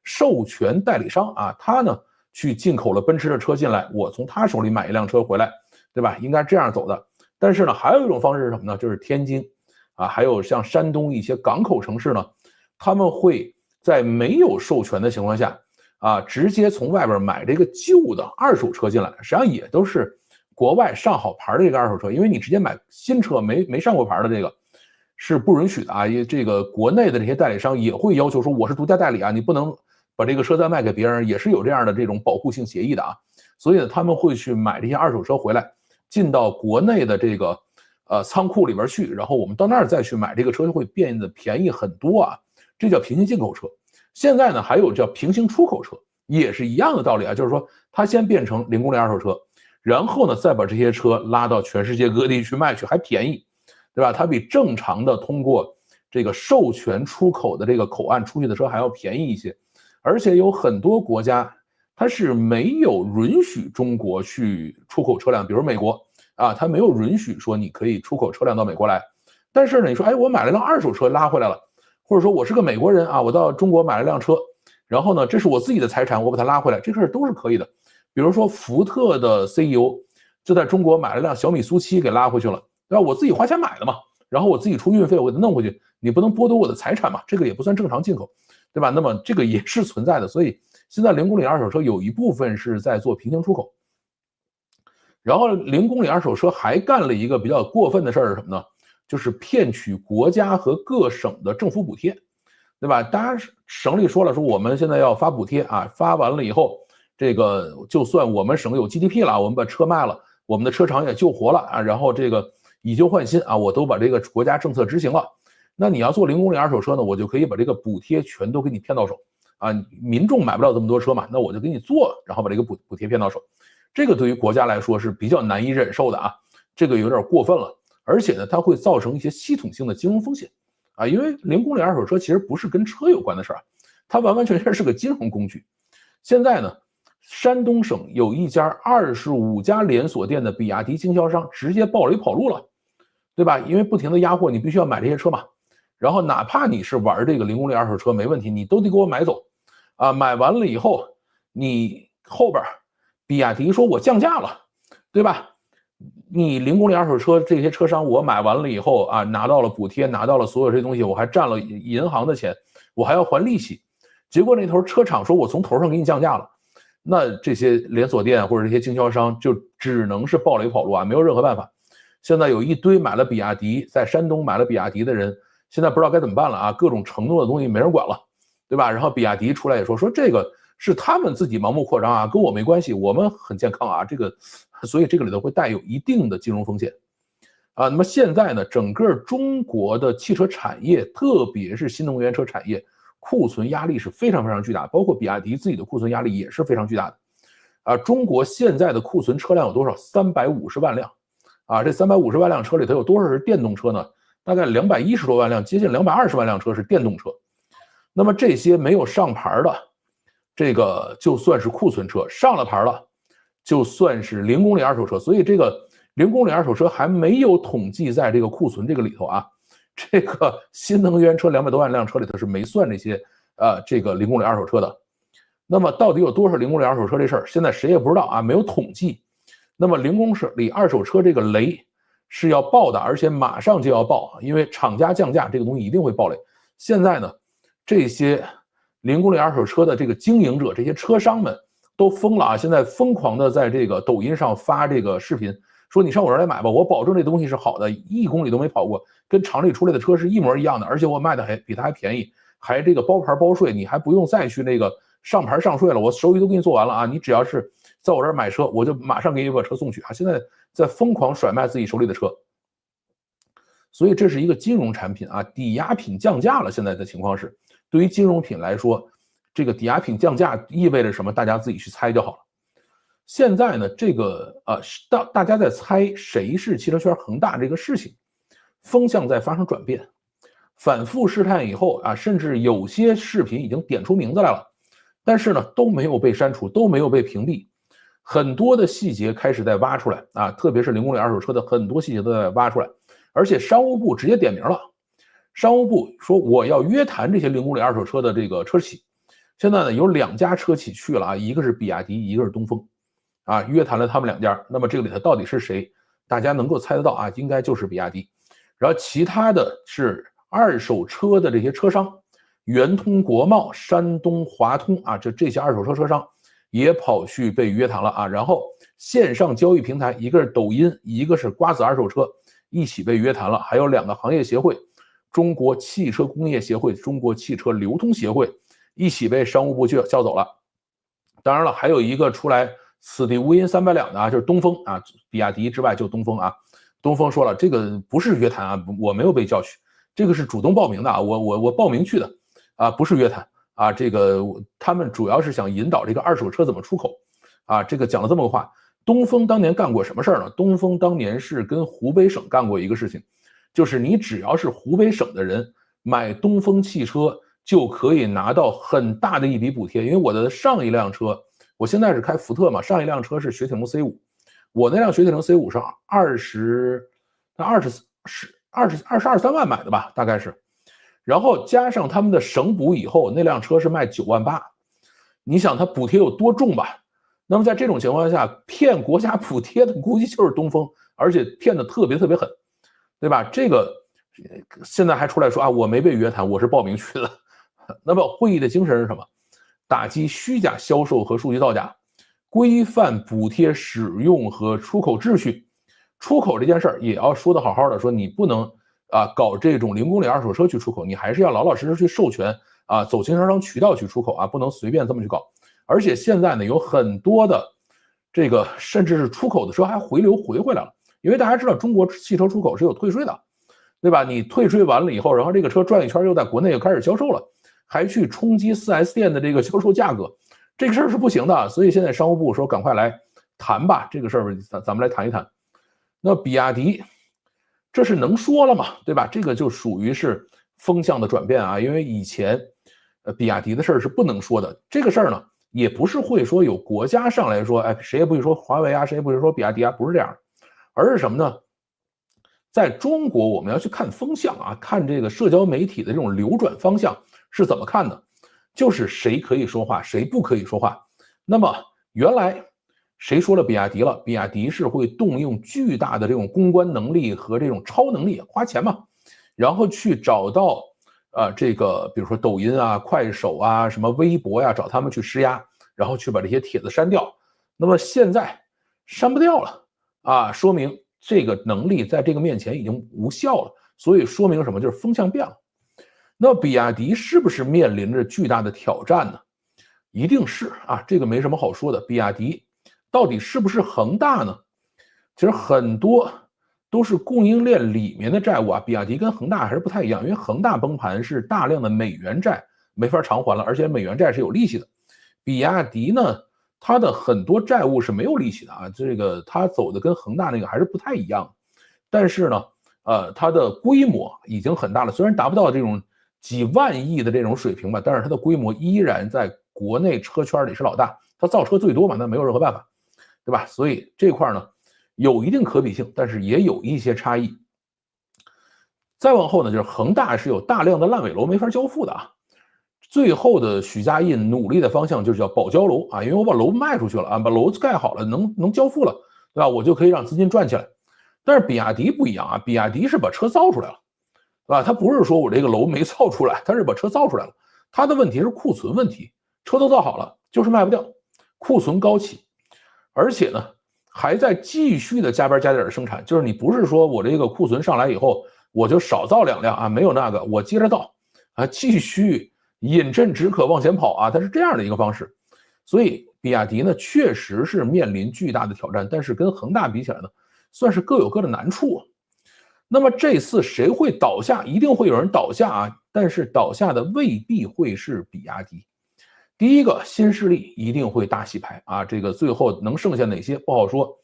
授权代理商啊，他呢去进口了奔驰的车进来，我从他手里买一辆车回来，对吧？应该这样走的。但是呢，还有一种方式是什么呢？就是天津啊，还有像山东一些港口城市呢，他们会在没有授权的情况下啊，直接从外边买这个旧的二手车进来，实际上也都是国外上好牌的这个二手车，因为你直接买新车没上过牌的这个是不允许的啊，因为这个国内的这些代理商也会要求说我是独家代理啊，你不能把这个车再卖给别人，也是有这样的这种保护性协议的啊，所以呢，他们会去买这些二手车回来，进到国内的这个仓库里边去，然后我们到那儿再去买这个车，就会变得便宜很多啊，这叫平行进口车。现在呢，还有叫平行出口车，也是一样的道理啊，就是说它先变成0公里二手车，然后呢再把这些车拉到全世界各地去卖去，还便宜，对吧？它比正常的通过这个授权出口的这个口岸出去的车还要便宜一些，而且有很多国家它是没有允许中国去出口车辆，比如美国啊，它没有允许说你可以出口车辆到美国来，但是呢，你说哎，我买了辆二手车拉回来了。或者说我是个美国人啊，我到中国买了辆车，然后呢，这是我自己的财产，我把它拉回来，这个事都是可以的。比如说福特的 CEO 就在中国买了辆小米苏7给拉回去了，对吧？我自己花钱买的嘛，然后我自己出运费，我给它弄回去，你不能剥夺我的财产嘛，这个也不算正常进口，对吧？那么这个也是存在的，所以现在0公里二手车有一部分是在做平行出口，然后0公里二手车还干了一个比较过分的事儿是什么呢？就是骗取国家和各省的政府补贴，对吧？当然省里说了，说我们现在要发补贴啊，发完了以后，这个就算我们省有 GDP 了，我们把车卖了，我们的车厂也救活了啊，然后这个以旧换新啊，我都把这个国家政策执行了。那你要做0公里二手车呢，我就可以把这个补贴全都给你骗到手啊，民众买不了这么多车嘛，那我就给你做，然后把这个补贴骗到手，这个对于国家来说是比较难以忍受的啊，这个有点过分了。而且呢，它会造成一些系统性的金融风险啊，因为0公里二手车其实不是跟车有关的事儿，它完完全全是个金融工具。现在呢，山东省有一家25家连锁店的比亚迪经销商直接爆雷跑路了，对吧？因为不停的压货，你必须要买这些车嘛，然后哪怕你是玩这个0公里二手车没问题，你都得给我买走啊，买完了以后，你后边比亚迪说我降价了，对吧？你0公里二手车这些车商，我买完了以后啊，拿到了补贴，拿到了所有这些东西，我还占了银行的钱，我还要还利息。结果那头车厂说我从头上给你降价了，那这些连锁店或者这些经销商就只能是爆雷跑路啊，没有任何办法。现在有一堆买了比亚迪，在山东买了比亚迪的人，现在不知道该怎么办了啊，各种承诺的东西没人管了，对吧？然后比亚迪出来也说这个是他们自己盲目扩张啊，跟我没关系，我们很健康啊，这个。所以这个里头会带有一定的金融风险啊。那么现在呢，整个中国的汽车产业，特别是新能源车产业，库存压力是非常非常巨大，包括比亚迪自己的库存压力也是非常巨大的啊。中国现在的库存车辆有多少？350万辆啊。这350万辆车里头有多少是电动车呢？大概210多万辆，接近220万辆车是电动车。那么这些没有上牌的，这个就算是库存车，上了牌了。就算是0公里二手车，所以这个0公里二手车还没有统计在这个库存这个里头啊。这个新能源车200多万辆车里头是没算这些这个0公里二手车的。那么到底有多少0公里二手车这事儿，现在谁也不知道啊，没有统计。那么0公里二手车这个雷是要爆的，而且马上就要爆，因为厂家降价这个东西一定会爆雷。现在呢，这些零公里二手车的这个经营者、这些车商们都疯了啊！现在疯狂的在这个抖音上发这个视频，说你上我这儿来买吧，我保证这东西是好的，1公里都没跑过，跟厂里出来的车是一模一样的，而且我卖的还比它还便宜，还这个包牌包税，你还不用再去那个上牌上税了，我手续都给你做完了啊！你只要是在我这儿买车，我就马上给你把车送去啊！现在在疯狂甩卖自己手里的车。所以这是一个金融产品啊，抵押品降价了。现在的情况是，对于金融品来说，这个抵押品降价意味着什么？大家自己去猜就好了。现在呢，这个大家在猜谁是汽车圈恒大这个事情，风向在发生转变，反复试探以后啊，甚至有些视频已经点出名字来了，但是呢都没有被删除，都没有被屏蔽，很多的细节开始在挖出来啊，特别是零公里二手车的很多细节都在挖出来。而且商务部直接点名了，商务部说我要约谈这些零公里二手车的这个车企。现在呢有2家车企去了啊，一个是比亚迪，一个是东风，啊，约谈了他们2家。那么这个里头到底是谁？大家能够猜得到啊，应该就是比亚迪。然后其他的是二手车的这些车商，圆通国贸、山东华通啊，这些二手车车商也跑去被约谈了啊。然后线上交易平台，一个是抖音，一个是瓜子二手车。一起被约谈了，还有2个行业协会，中国汽车工业协会、中国汽车流通协会，一起被商务部叫走了。当然了，还有一个出来此地无银三百两的啊，就是东风啊，比亚迪之外就东风啊。东风说了，这个不是约谈啊，我没有被叫去，这个是主动报名的啊，我报名去的啊，不是约谈啊。这个他们主要是想引导这个二手车怎么出口啊，这个讲了这么个话。东风当年干过什么事儿呢？东风当年是跟湖北省干过一个事情，就是你只要是湖北省的人买东风汽车，就可以拿到很大的一笔补贴。因为我的上一辆车，我现在是开福特嘛，上一辆车是雪铁龙 C5， 我那辆雪铁龙 C5 是22-23万买的吧，大概是，然后加上他们的省补以后，那辆车是卖9万8，你想它补贴有多重吧？那么在这种情况下，骗国家补贴的估计就是东风，而且骗的特别特别狠，对吧？这个现在还出来说啊，我没被约谈，我是报名去的。那么会议的精神是什么？打击虚假销售和数据造假，规范补贴使用和出口秩序。出口这件事儿也要说的好好的，说你不能啊搞这种零公里二手车去出口，你还是要老老实实去授权啊，走经销商渠道去出口啊，不能随便这么去搞。而且现在呢，有很多的这个甚至是出口的车还回流回来了，因为大家知道中国汽车出口是有退税的，对吧？你退税完了以后，然后这个车转一圈又在国内又开始销售了，还去冲击 4S 店的这个销售价格，这个事儿是不行的。所以现在商务部说赶快来谈吧，这个事儿咱们来谈一谈。那比亚迪这是能说了嘛，对吧？这个就属于是风向的转变啊，因为以前比亚迪的事儿是不能说的，这个事儿呢。也不是会说有国家上来说，哎，谁也不会说华为啊，谁也不会说比亚迪啊，不是这样，而是什么呢？在中国，我们要去看风向啊，看这个社交媒体的这种流转方向是怎么看的，就是谁可以说话，谁不可以说话。那么原来谁说了比亚迪了？比亚迪是会动用巨大的这种公关能力和这种超能力，花钱嘛，然后去找到。这个比如说抖音啊、快手啊、什么微博呀，找他们去施压，然后去把这些帖子删掉。那么现在删不掉了啊，说明这个能力在这个面前已经无效了。所以说明什么？就是风向变了。那比亚迪是不是面临着巨大的挑战呢？一定是啊，这个没什么好说的。比亚迪到底是不是恒大呢？其实很多。都是供应链里面的债务啊，比亚迪跟恒大还是不太一样，因为恒大崩盘是大量的美元债没法偿还了，而且美元债是有利息的。比亚迪呢，它的很多债务是没有利息的啊，这个它走的跟恒大那个还是不太一样。但是呢，它的规模已经很大了，虽然达不到这种几万亿的这种水平吧，但是它的规模依然在国内车圈里是老大，它造车最多嘛，那没有任何办法，对吧？所以这块呢。有一定可比性，但是也有一些差异。再往后呢，就是恒大是有大量的烂尾楼没法交付的啊。最后的许家印努力的方向就是叫保交楼啊，因为我把楼卖出去了啊，把楼盖好了，能交付了，对吧？我就可以让资金转起来。但是比亚迪不一样啊，比亚迪是把车造出来了，对吧？它不是说我这个楼没造出来，它是把车造出来了。它的问题是库存问题，车都造好了，就是卖不掉，库存高企，而且呢还在继续的加班加点的生产，就是你不是说我这个库存上来以后我就少造2辆啊，没有那个，我接着造啊，继续饮鸩止渴往前跑啊，它是这样的一个方式。所以比亚迪呢确实是面临巨大的挑战，但是跟恒大比起来呢，算是各有各的难处。那么这次谁会倒下？一定会有人倒下啊，但是倒下的未必会是比亚迪。第一个新势力一定会大洗牌啊，这个最后能剩下哪些不好说。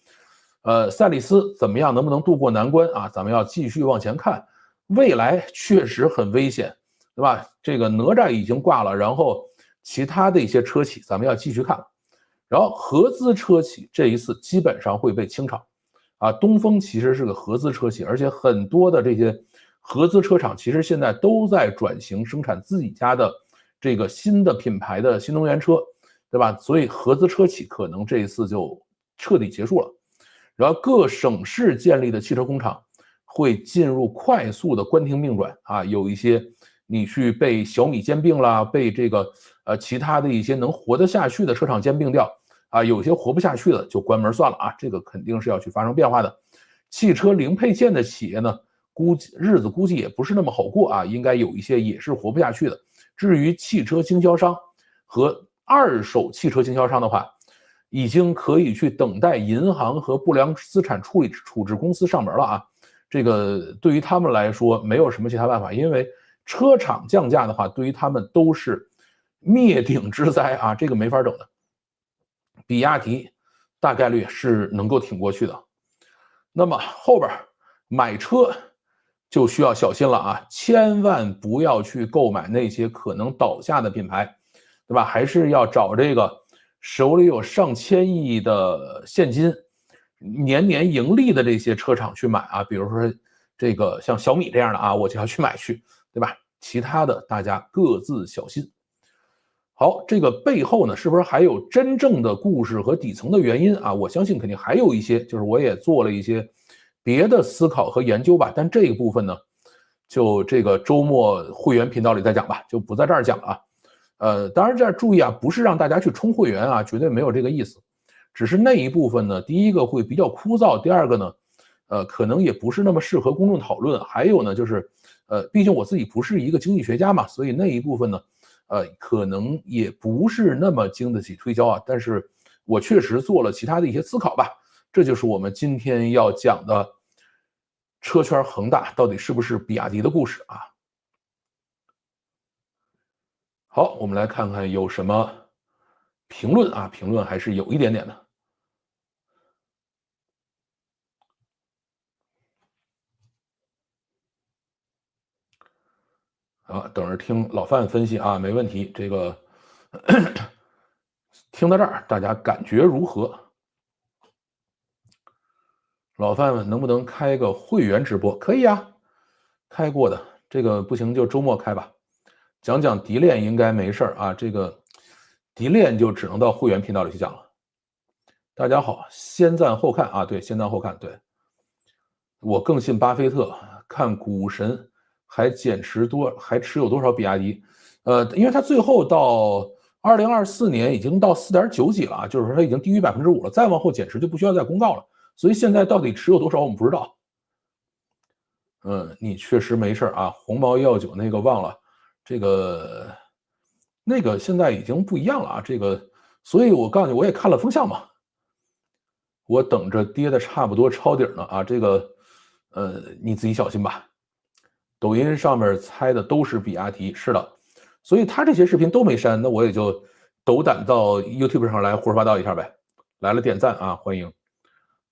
赛力斯怎么样，能不能渡过难关啊？咱们要继续往前看，未来确实很危险，对吧？这个哪吒已经挂了，然后其他的一些车企咱们要继续看。然后合资车企这一次基本上会被清场。啊，东风其实是个合资车企，而且很多的这些合资车厂其实现在都在转型生产自己家的这个新的品牌的新能源车，对吧？所以合资车企可能这一次就彻底结束了。然后各省市建立的汽车工厂会进入快速的关停并转啊，有一些你去被小米兼并啦，被这个其他的一些能活得下去的车厂兼并掉。啊，有些活不下去的就关门算了啊，这个肯定是要去发生变化的。汽车零配件的企业呢，日子估计也不是那么好过啊，应该有一些也是活不下去的。至于汽车经销商和二手汽车经销商的话，已经可以去等待银行和不良资产处置公司上门了啊。这个对于他们来说没有什么其他办法，因为车厂降价的话，对于他们都是灭顶之灾啊，这个没法整的。比亚迪大概率是能够挺过去的。那么后边买车就需要小心了啊，千万不要去购买那些可能倒下的品牌，对吧？还是要找这个手里有上千亿的现金、年年盈利的这些车厂去买啊，比如说这个像小米这样的啊，我就要去买去，对吧？其他的大家各自小心。好，这个背后呢，是不是还有真正的故事和底层的原因啊？我相信肯定还有一些，就是我也做了一些别的思考和研究吧。但这一部分呢，就这个周末会员频道里再讲吧，就不在这儿讲了啊。当然这儿注意啊，不是让大家去充会员啊，绝对没有这个意思。只是那一部分呢，第一个会比较枯燥，第二个呢，可能也不是那么适合公众讨论。还有呢，就是毕竟我自己不是一个经济学家嘛，所以那一部分呢。可能也不是那么经得起推销啊，但是我确实做了其他的一些思考吧。这就是我们今天要讲的车圈恒大到底是不是比亚迪的故事啊。好，我们来看看有什么评论啊，评论还是有一点点的。啊，等着听老范分析啊，没问题。这个听到这儿，大家感觉如何？老范们能不能开个会员直播？可以啊，开过的。这个不行就周末开吧，讲讲迪链应该没事啊。这个迪链就只能到会员频道里去讲了。大家好，先赞后看啊，对，先赞后看，对。我更信巴菲特，看股神还持有多少比亚迪？因为他最后到2024年已经到4.9几了，就是说他已经低于5%了，再往后减持就不需要再公告了。所以现在到底持有多少我们不知道。你确实没事啊，鸿茅119那个忘了，这个那个现在已经不一样了啊，这个，所以我告诉你，我也看了风向嘛，我等着跌的差不多抄底呢啊，这个，你自己小心吧。抖音上面猜的都是比亚迪，是的，所以他这些视频都没删，那我也就斗胆到 YouTube 上来胡说八道一下呗。来了点赞啊，欢迎。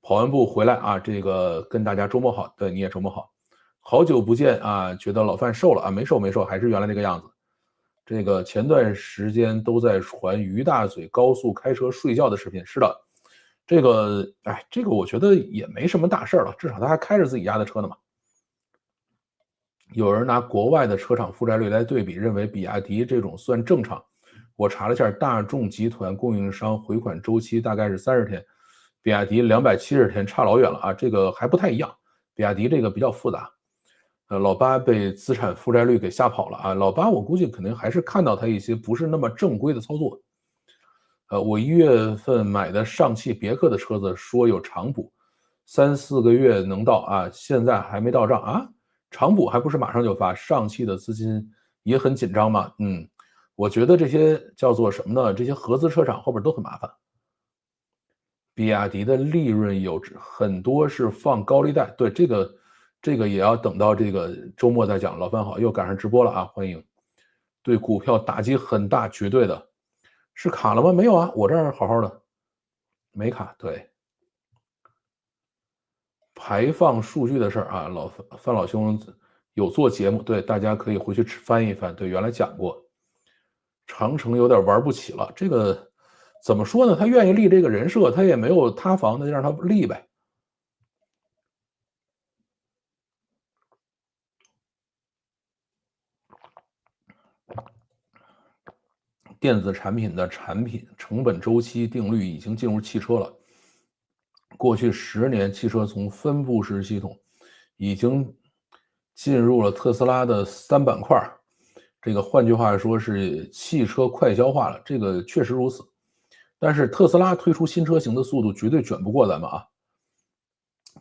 跑完步回来啊，这个跟大家周末好，对，你也周末好。好久不见啊，觉得老范瘦了啊？没瘦，还是原来那个样子。这个前段时间都在传于大嘴高速开车睡觉的视频，是的，这个，这个我觉得也没什么大事了，至少他还开着自己家的车呢嘛。有人拿国外的车厂负债率来对比，认为比亚迪这种算正常。我查了一下，大众集团供应商回款周期大概是30天，比亚迪270天，差老远了啊，这个还不太一样。比亚迪这个比较复杂。老八被资产负债率给吓跑了啊！老八我估计肯定还是看到他一些不是那么正规的操作。我1月份买的上汽别克的车子说有长补，3、4个月能到啊，现在还没到账啊？长补还不是马上就发？上汽的资金也很紧张嘛。我觉得这些叫做什么呢？这些合资车厂后边都很麻烦。比亚迪的利润有很多是放高利贷，对这个也要等到这个周末再讲。老范好，又赶上直播了啊，欢迎。对股票打击很大，绝对的。是卡了吗？没有啊，我这儿好好的，没卡。对，排放数据的事儿啊，范老兄有做节目，对，大家可以回去翻一翻。对，原来讲过。长城有点玩不起了，这个怎么说呢？他愿意立这个人设，他也没有塌房，那就让他立呗。电子产品的产品成本周期定律已经进入汽车了。过去10年，汽车从分布式系统已经进入了特斯拉的3板块。这个换句话说是汽车快消化了，这个确实如此。但是特斯拉推出新车型的速度绝对卷不过咱们啊。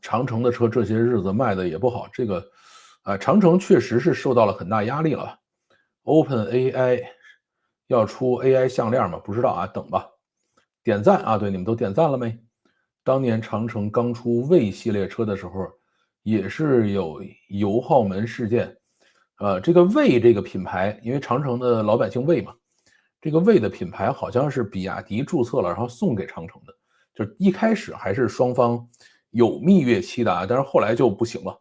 长城的车这些日子卖的也不好，这个长城确实是受到了很大压力了。OpenAI 要出 AI 项链吗？不知道啊，等吧。点赞啊，对，你们都点赞了没？当年长城刚出魏系列车的时候，也是有油耗门事件。这个魏这个品牌，因为长城的老百姓魏嘛，这个魏的品牌好像是比亚迪注册了，然后送给长城的。就一开始还是双方有蜜月期的啊，但是后来就不行了。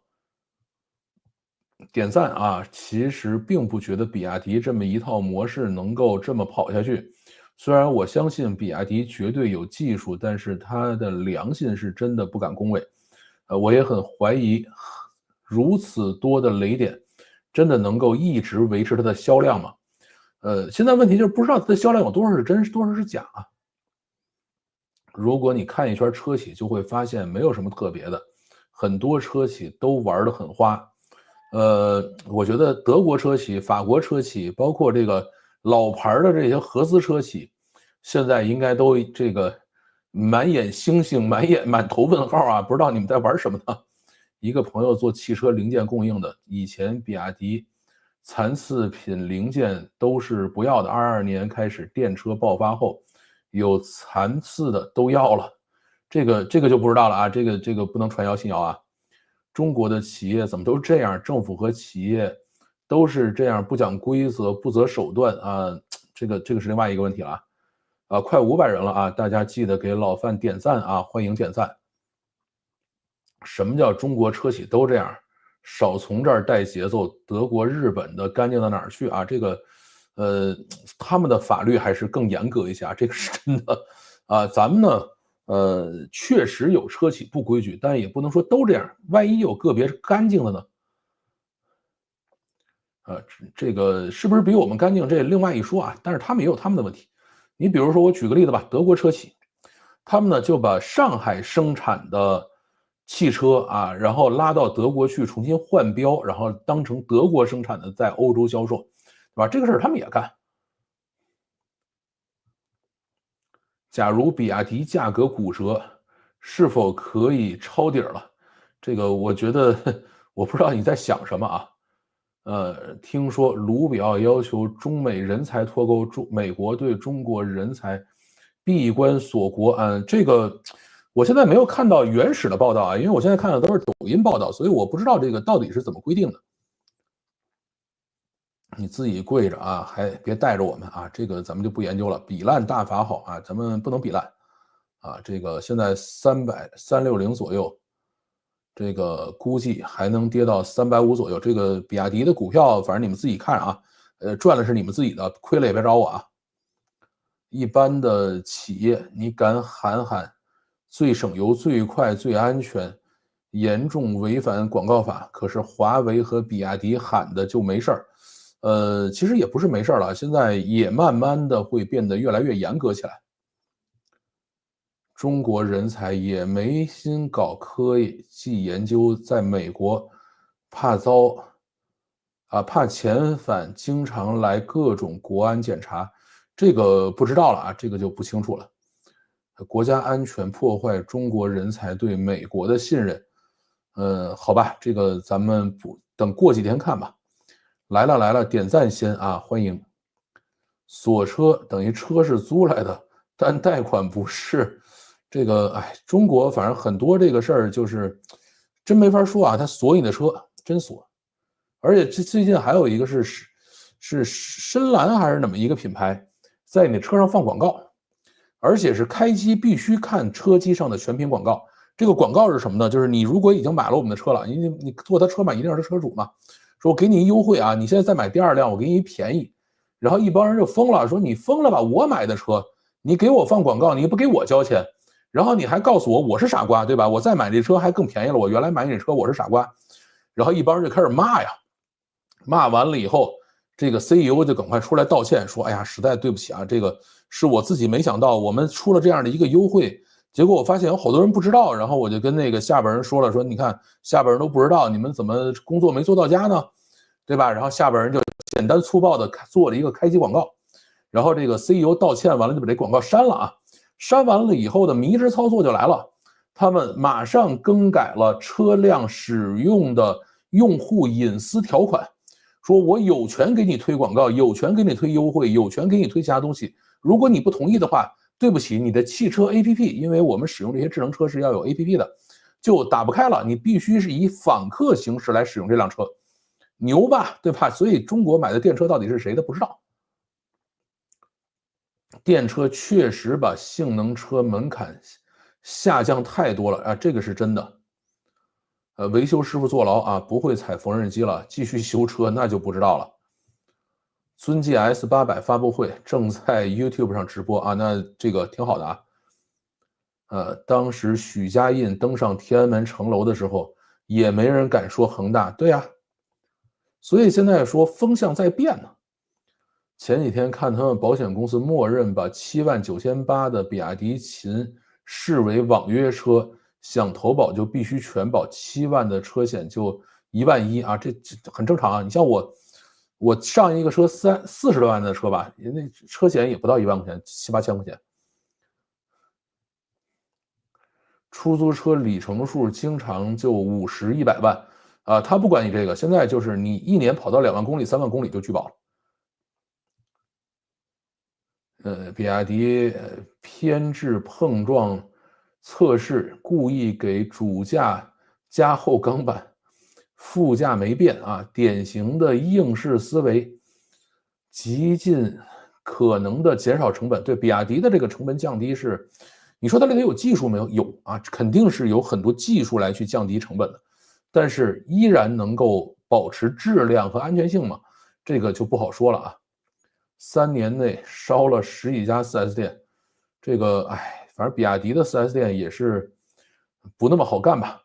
点赞啊，其实并不觉得比亚迪这么一套模式能够这么跑下去。虽然我相信比亚迪绝对有技术，但是它的良心是真的不敢恭维。我也很怀疑，如此多的雷点，真的能够一直维持它的销量吗？现在问题就是不知道它的销量有多少是真，多少是假啊。如果你看一圈车企，就会发现没有什么特别的，很多车企都玩得很花。我觉得德国车企、法国车企，包括这个老牌的这些合资车企，现在应该都这个满眼星星、满头问号啊！不知道你们在玩什么呢？一个朋友做汽车零件供应的，以前比亚迪残次品零件都是不要的，22年开始电车爆发后，有残次的都要了。这个就不知道了啊，这个不能传谣信谣啊。中国的企业怎么都这样？政府和企业都是这样不讲规则、不择手段啊！这个是另外一个问题了啊！快500人了啊！大家记得给老范点赞啊！欢迎点赞。什么叫中国车企都这样？少从这儿带节奏，德国、日本的干净到哪儿去啊？这个，他们的法律还是更严格一些啊，这个是真的啊。咱们呢？确实有车企不规矩，但也不能说都这样。万一有个别干净的呢？这个是不是比我们干净？这另外一说啊。但是他们也有他们的问题。你比如说，我举个例子吧，德国车企，他们呢就把上海生产的汽车啊，然后拉到德国去重新换标，然后当成德国生产的在欧洲销售，对吧？这个事儿他们也干。假如比亚迪价格骨折，是否可以抄底了？这个我觉得，我不知道你在想什么啊。听说卢比奥要求中美人才脱钩，美国对中国人才闭关锁国。这个我现在没有看到原始的报道啊，因为我现在看的都是抖音报道，所以我不知道这个到底是怎么规定的。你自己跪着啊，还别带着我们啊，这个咱们就不研究了。比烂大法好啊，咱们不能比烂啊。这个现在360左右，这个估计还能跌到350左右。这个比亚迪的股票，反正你们自己看啊，赚了是你们自己的，亏了也别找我啊。一般的企业，你敢喊最省油、最快、最安全，严重违反广告法，可是华为和比亚迪喊的就没事儿。其实也不是没事了，现在也慢慢的会变得越来越严格起来。中国人才也没心搞科技研究，在美国怕遭啊，怕遣返经常来各种国安检查，这个不知道了啊，这个就不清楚了。国家安全破坏中国人才对美国的信任，好吧，这个咱们等过几天看吧。来了来了，点赞先啊，欢迎。锁车等于车是租来的，但贷款不是。这个哎，中国反正很多这个事儿就是真没法说啊，他锁你的车真锁。而且这最近还有一个是深蓝还是哪么一个品牌，在你的车上放广告，而且是开机必须看车机上的全屏广告。这个广告是什么呢？就是你如果已经买了我们的车了，你坐他车嘛，一定是车主嘛，说我给你一优惠啊，你现在再买第二辆，我给你一便宜。然后一帮人就疯了，说你疯了吧？我买的车，你给我放广告，你不给我交钱，然后你还告诉我是傻瓜，对吧？我再买这车还更便宜了，我原来买你这车我是傻瓜。然后一帮人就开始骂呀，骂完了以后，这个 CEO 就赶快出来道歉，说：“哎呀，实在对不起啊，这个是我自己没想到，我们出了这样的一个优惠，结果我发现有好多人不知道，然后我就跟那个下边人说了，说你看下边人都不知道，你们怎么工作没做到家呢？对吧？然后下边人就简单粗暴的做了一个开机广告，然后这个 CEO 道歉完了就把这广告删了啊，删完了以后的迷之操作就来了，他们马上更改了车辆使用的用户隐私条款。”说我有权给你推广告，有权给你推优惠，有权给你推其他东西。如果你不同意的话，对不起，你的汽车 APP， 因为我们使用这些智能车是要有 APP 的，就打不开了。你必须是以访客形式来使用这辆车，牛吧，对吧？所以中国买的电车到底是谁的不知道。电车确实把性能车门槛下降太多了啊，这个是真的。维修师傅坐牢啊，不会踩缝纫机了，继续修车那就不知道了。尊记 S800 发布会正在 YouTube 上直播啊，那这个挺好的啊。当时许家印登上天安门城楼的时候，也没人敢说恒大，对呀。所以现在说风向在变呢。前几天看他们保险公司默认把79800的比亚迪秦视为网约车。想投保就必须全保，7万的车险就11000啊，这很正常啊。你像我上一个车40多万的车吧，那车险也不到1万块钱，7、8千块钱。出租车里程数经常就50、100万啊，他不管你这个，现在就是你一年跑到2万公里、3万公里就拒保了。比亚迪偏置碰撞。测试故意给主驾加厚钢板，副驾没变啊，典型的应试思维，极尽可能的减少成本。对，比亚迪的这个成本降低是，你说它里面有技术没有？有啊，肯定是有很多技术来去降低成本的，但是依然能够保持质量和安全性嘛？这个就不好说了啊。3年内烧了10几家 4S 店，这个哎。反正比亚迪的 4S 店也是不那么好干吧，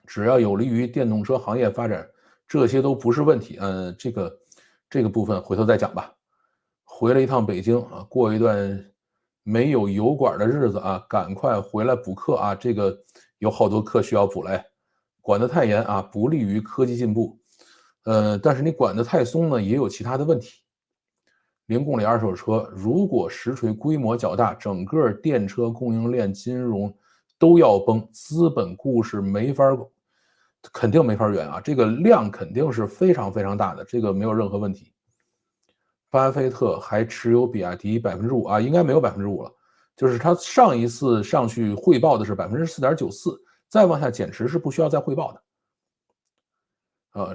只要有利于电动车行业发展，这些都不是问题。这个部分回头再讲吧。回了一趟北京啊，过一段没有油管的日子啊，赶快回来补课啊，这个有好多课需要补嘞，管得太严啊，不利于科技进步。但是你管得太松呢，也有其他的问题。0公里二手车，如果实锤规模较大，整个电车供应链、金融都要崩，资本故事肯定没法圆啊！这个量肯定是非常非常大的，这个没有任何问题。巴菲特还持有比亚迪5%啊，应该没有5%了，就是他上一次上去汇报的是4.94%，再往下减持是不需要再汇报的。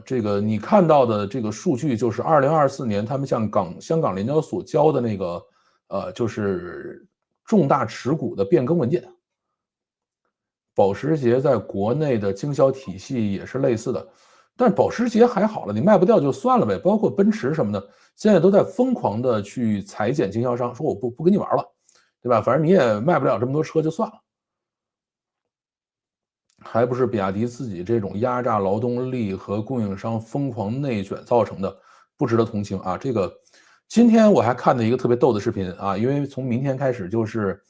这个你看到的这个数据就是2024年他们向香港联交所交的那个就是重大持股的变更文件。保时捷在国内的经销体系也是类似的，但保时捷还好了，你卖不掉就算了呗。包括奔驰什么的，现在都在疯狂的去裁减经销商，说我不跟你玩了，对吧？反正你也卖不了这么多车，就算了。还不是比亚迪自己这种压榨劳动力和供应商疯狂内卷造成的，不值得同情啊！这个今天我还看到一个特别逗的视频啊，因为从明天开始就是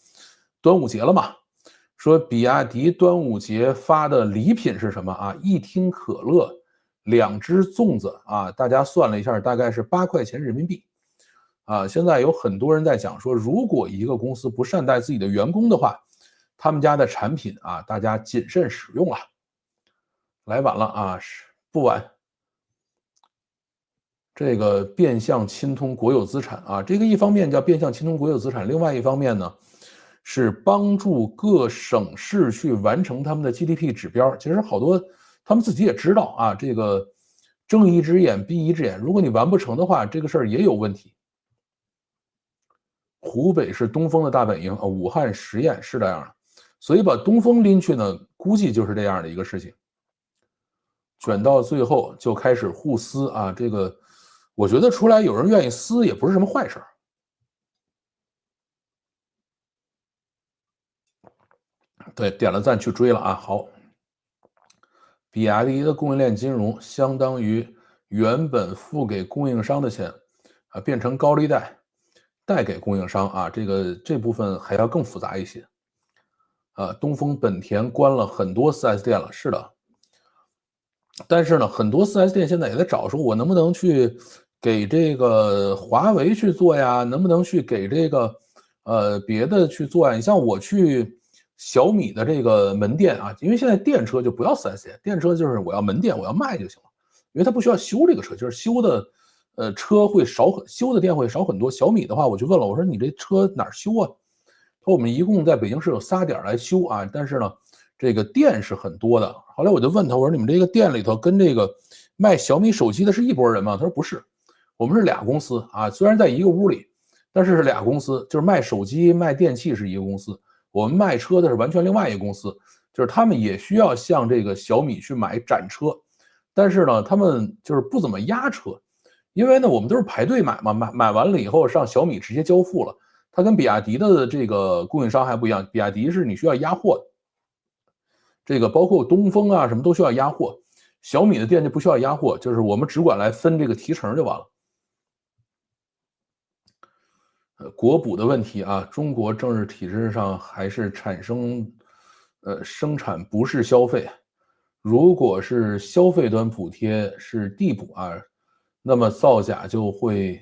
端午节了嘛，说比亚迪端午节发的礼品是什么啊？1听可乐2只粽子啊，大家算了一下，大概是8块钱人民币。啊，现在有很多人在讲说，如果一个公司不善待自己的员工的话，他们家的产品啊，大家谨慎使用了。来晚了啊，是不晚。这个变相侵吞国有资产啊，这个一方面叫变相侵吞国有资产，另外一方面呢，是帮助各省市去完成他们的 GDP 指标。其实好多他们自己也知道啊，这个睁一只眼闭一只眼，如果你完不成的话，这个事儿也有问题。湖北是东风的大本营啊，武汉实验是这样的，所以把东风拎去呢，估计就是这样的一个事情。卷到最后就开始互撕啊，这个我觉得出来有人愿意撕也不是什么坏事。对，点了赞去追了啊。好，比亚迪的供应链金融相当于原本付给供应商的钱啊，变成高利贷贷给供应商啊，这部分还要更复杂一些。东风本田关了很多 4S 店了，是的。但是呢，很多 4S 店现在也在找，说我能不能去给这个华为去做呀？能不能去给这个别的去做呀？你像我去小米的这个门店啊，因为现在电车就不要 4S 店，电车就是我要门店，我要卖就行了，因为它不需要修这个车，就是修的车会少修的店会少很多。小米的话，我就问了，我说你这车哪儿修啊？他说我们一共在北京市有3点来修啊，但是呢，这个店是很多的。后来我就问他，我说你们这个店里头跟这个卖小米手机的是一拨人吗？他说不是，我们是俩公司啊，虽然在一个屋里，但是是俩公司，就是卖手机、卖电器是一个公司，我们卖车的是完全另外一个公司，就是他们也需要向这个小米去买展车，但是呢，他们就是不怎么压车，因为呢，我们都是排队买嘛，买完了以后上小米直接交付了。它跟比亚迪的这个供应商还不一样，比亚迪是你需要压货的。这个包括东风啊，什么都需要压货，小米的店就不需要压货，就是我们只管来分这个提成就完了。国补的问题啊，中国政治体制上还是产生，生产不是消费。如果是消费端补贴是地补啊，那么造假就会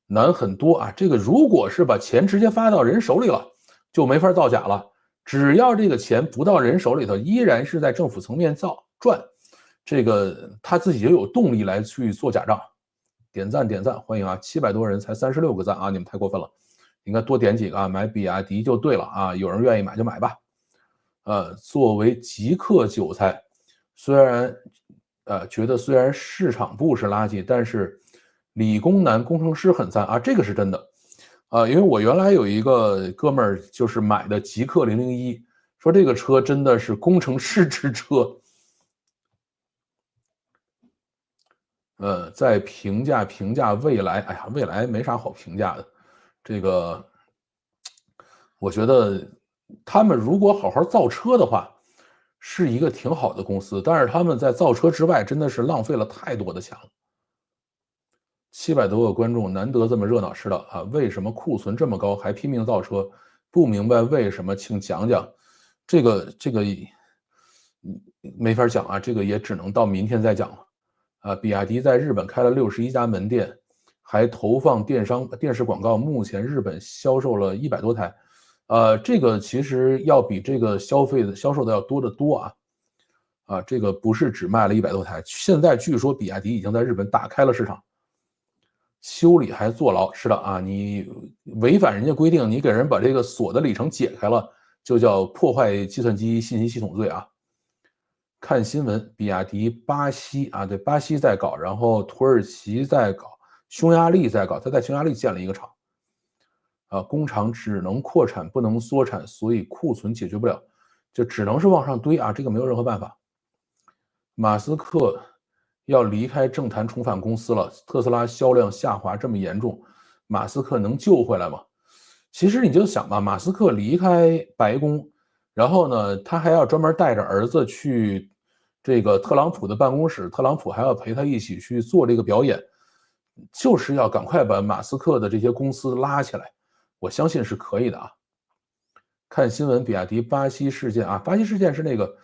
难很多啊。这个如果是把钱直接发到人手里了，就没法造假了。只要这个钱不到人手里头，依然是在政府层面赚，这个他自己就有动力来去做假账。点赞点赞，欢迎啊！700多人才36个赞啊，你们太过分了，应该多点几个啊，买比亚迪就对了啊，有人愿意买就买吧。作为极客韭菜，虽然觉得虽然市场部是垃圾，但是理工男工程师很赞啊，这个是真的。因为我原来有一个哥们儿就是买的极客001，说这个车真的是工程师之车。在评价未来，哎呀，未来没啥好评价的。这个，我觉得他们如果好好造车的话，是一个挺好的公司。但是他们在造车之外，真的是浪费了太多的钱了。700多个观众，难得这么热闹，是的啊。为什么库存这么高还拼命造车？不明白为什么，请讲讲。这个没法讲啊，这个也只能到明天再讲了。比亚迪在日本开了61家门店，还投放电视广告，目前日本销售了100多台，这个其实要比这个销售的要多得多啊，这个不是只卖了100多台，现在据说比亚迪已经在日本打开了市场。修理还坐牢，是的啊，你违反人家规定，你给人把这个锁的里程解开了，就叫破坏计算机信息系统罪啊。看新闻，比亚迪巴西啊，对，巴西在搞，然后土耳其在搞，匈牙利在搞，他在匈牙利建了一个厂，工厂只能扩产不能缩产，所以库存解决不了，就只能是往上堆啊，这个没有任何办法。马斯克要离开政坛重返公司了，特斯拉销量下滑这么严重，马斯克能救回来吗？其实你就想吧，马斯克离开白宫。然后呢，他还要专门带着儿子去这个特朗普的办公室，特朗普还要陪他一起去做这个表演，就是要赶快把马斯克的这些公司拉起来，我相信是可以的啊。看新闻，比亚迪巴西事件啊，巴西事件是那个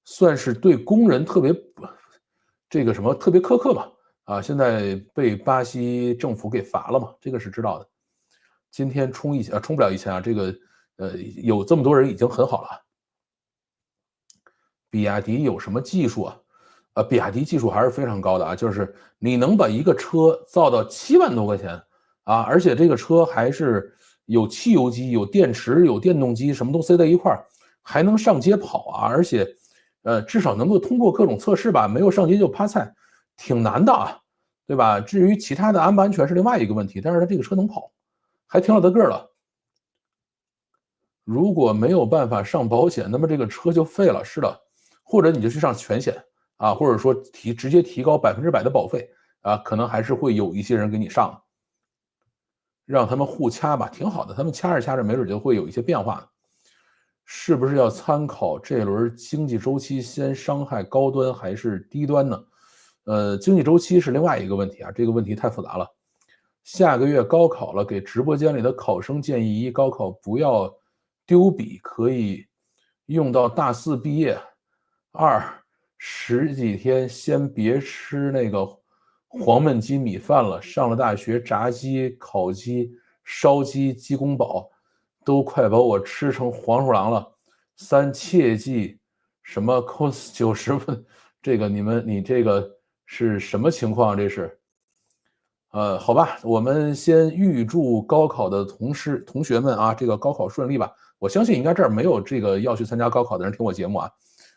算是对工人特别这个什么特别苛刻嘛，啊，现在被巴西政府给罚了嘛，这个是知道的。今天冲不了1000啊，这个有这么多人已经很好了。比亚迪有什么技术啊？比亚迪技术还是非常高的啊，就是你能把一个车造到7万多块钱啊，而且这个车还是有汽油机、有电池、有电动机，什么都塞在一块儿，还能上街跑啊，而且至少能够通过各种测试吧，没有上街就趴菜，挺难的啊，对吧？至于其他的安不安全是另外一个问题，但是它这个车能跑，还挺老大个了。如果没有办法上保险，那么这个车就废了。是的，或者你就去上全险啊，或者说直接提高100%的保费啊，可能还是会有一些人给你上，让他们互掐吧，挺好的。他们掐着掐着，没准就会有一些变化。是不是要参考这轮经济周期，先伤害高端还是低端呢？经济周期是另外一个问题啊，这个问题太复杂了。下个月高考了，给直播间里的考生建议：一，高考不要丢笔，可以用到大4毕业；二，十几天先别吃那个黄焖鸡米饭了，上了大学，炸鸡、烤鸡、烧鸡、鸡公煲都快把我吃成黄鼠狼了。三，切记什么 cos 90分，这个你这个是什么情况？这是？好吧，我们先预祝高考的同学们啊，这个高考顺利吧。我相信应该这儿没有这个要去参加高考的人听我节目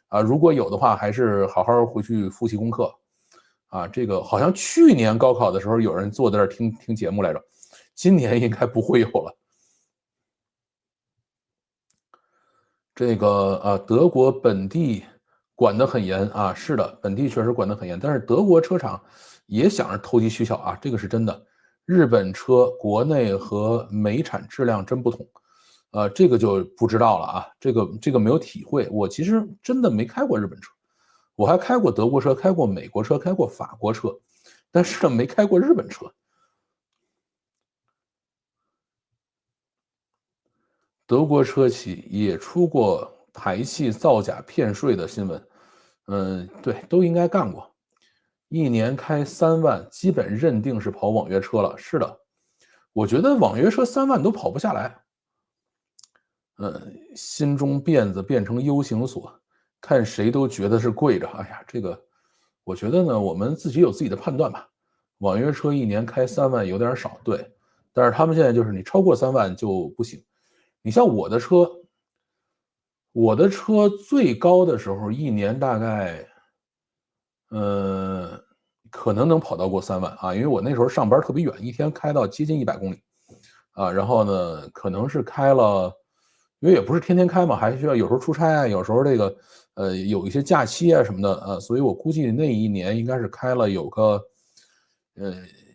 啊，如果有的话，还是好好回去复习功课啊。这个好像去年高考的时候有人坐在这儿听节目来着，今年应该不会有了。这个德国本地管得很严啊，是的，本地确实管得很严，但是德国车厂也想着投机取巧啊，这个是真的。日本车国内和美产质量真不同，这个就不知道了啊，这个没有体会。我其实真的没开过日本车，我还开过德国车，开过美国车，开过法国车，但是呢没开过日本车。德国车企也出过排气造假骗税的新闻，对，都应该干过。一年开3万，基本认定是跑网约车了。是的，我觉得网约车3万都跑不下来。心中辫子变成 U 型锁，看谁都觉得是跪着。哎呀，这个我觉得呢，我们自己有自己的判断吧。网约车一年开3万有点少，对，但是他们现在就是你超过3万就不行。你像我的车最高的时候一年大概，呃，可能能跑到过3万啊，因为我那时候上班特别远，一天开到接近100公里啊，然后呢，可能是开了，因为也不是天天开嘛，还需要有时候出差啊，有时候这个有一些假期啊什么的，所以我估计那一年应该是开了有个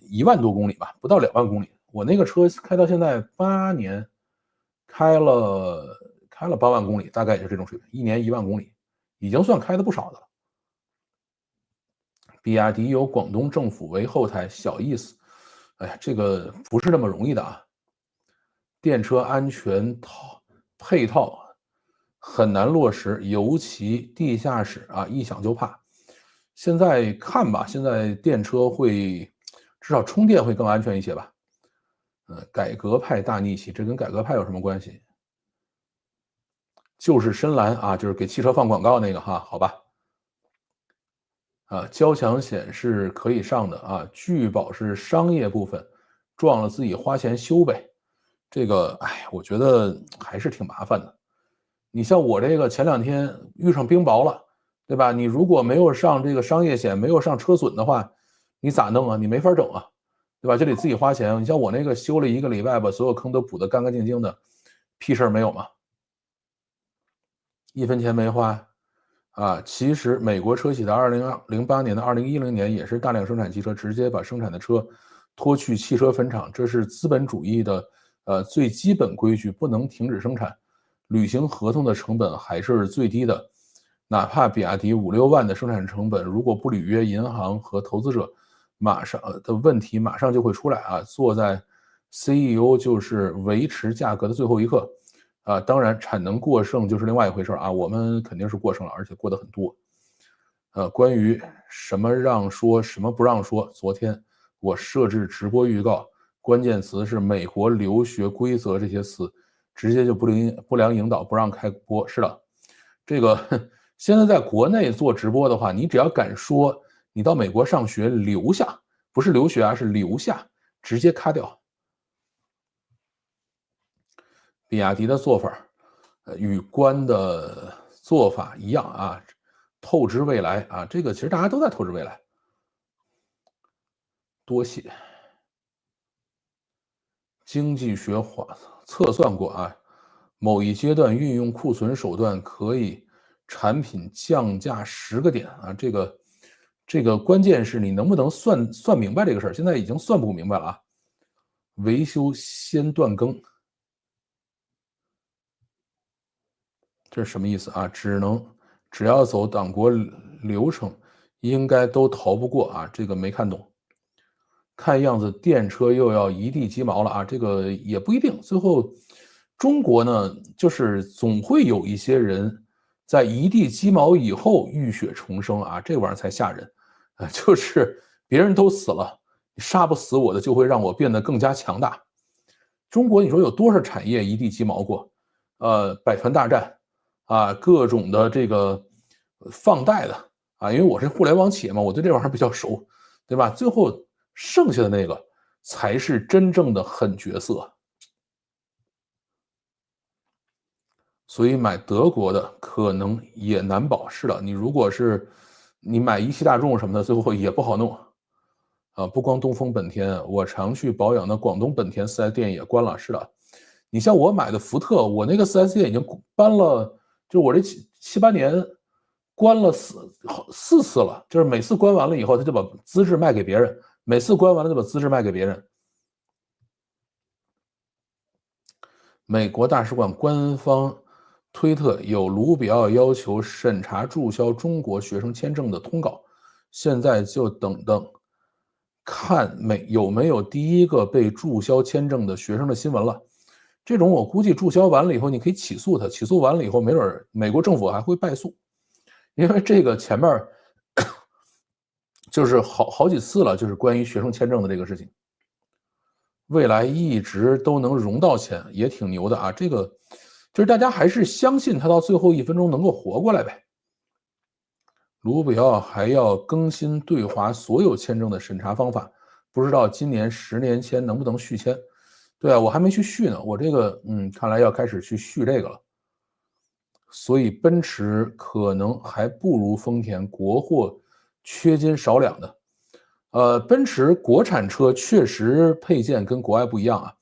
1万多公里吧，不到2万公里。我那个车开到现在8年，开了8万公里，大概也就这种水平，一年1万公里，已经算开的不少的了。比亚迪有广东政府为后台，小意思。哎呀，这个不是那么容易的啊。电车安全配套很难落实，尤其地下室啊，一响就怕。现在看吧，现在电车至少充电会更安全一些吧。改革派大逆袭，这跟改革派有什么关系？就是深蓝啊，就是给汽车放广告那个哈，好吧。交强险是可以上的啊，拒保是商业部分，撞了自己花钱修呗。这个，哎，我觉得还是挺麻烦的。你像我这个前2天遇上冰雹了，对吧？你如果没有上这个商业险，没有上车损的话，你咋弄啊？你没法整啊，对吧？就得自己花钱。你像我那个修了1个礼拜，把所有坑都补得干干净净的，屁事儿没有嘛，1分钱没花。其实美国车企在2008年到2010年也是大量生产汽车，直接把生产的车拖去汽车坟场，这是资本主义的最基本规矩，不能停止生产，履行合同的成本还是最低的。哪怕比亚迪5、6万的生产成本，如果不履约，银行和投资者马上的问题马上就会出来啊！坐在 CEO 就是维持价格的最后一刻。当然产能过剩就是另外一回事啊，我们肯定是过剩了，而且过得很多。关于什么让说什么不让说，昨天我设置直播预告，关键词是美国留学规则这些词，直接就不良引导不让开播。是的，这个现在在国内做直播的话，你只要敢说你到美国上学留下，不是留学啊，是留下，直接咔掉。比亚迪的做法，与关的做法一样啊，透支未来啊，这个其实大家都在透支未来。多谢。经济学测算过啊，某一阶段运用库存手段可以产品降价10个点啊，这个关键是你能不能算明白这个事儿，现在已经算不明白了啊。维修先断更，这是什么意思啊？只要走党国流程，应该都逃不过啊，这个没看懂。看样子电车又要一地鸡毛了啊，这个也不一定。最后，中国呢，就是总会有一些人在一地鸡毛以后浴血重生啊，这玩意儿才吓人啊！就是别人都死了，你杀不死我的，就会让我变得更加强大。中国，你说有多少产业一地鸡毛过？百团大战啊，各种的这个放贷的啊，因为我是互联网企业嘛，我对这玩意儿比较熟，对吧？最后剩下的那个才是真正的狠角色。所以买德国的可能也难保。是的，你如果是你买一汽大众什么的，最后也不好弄啊。不光东风本田，我常去保养的广东本田 4S 店也关了。是的，你像我买的福特，我那个 4S 店已经搬了，就我这7、8年关了4次了，就是每次关完了以后，他就把资质卖给别人，每次关完了就把资质卖给别人。美国大使馆官方推特有卢比奥要求审查注销中国学生签证的通稿，现在就等看有没有第一个被注销签证的学生的新闻了。这种我估计注销完了以后，你可以起诉他，起诉完了以后，没准美国政府还会败诉，因为这个前面就是好几次了，就是关于学生签证的这个事情。未来一直都能融到钱，也挺牛的啊！这个就是大家还是相信他到最后1分钟能够活过来呗。卢比奥还要更新对华所有签证的审查方法，不知道今年10年签能不能续签？对啊，我还没去续呢，我这个看来要开始去续这个了。所以奔驰可能还不如丰田国货缺斤少两的。奔驰国产车确实配件跟国外不一样啊，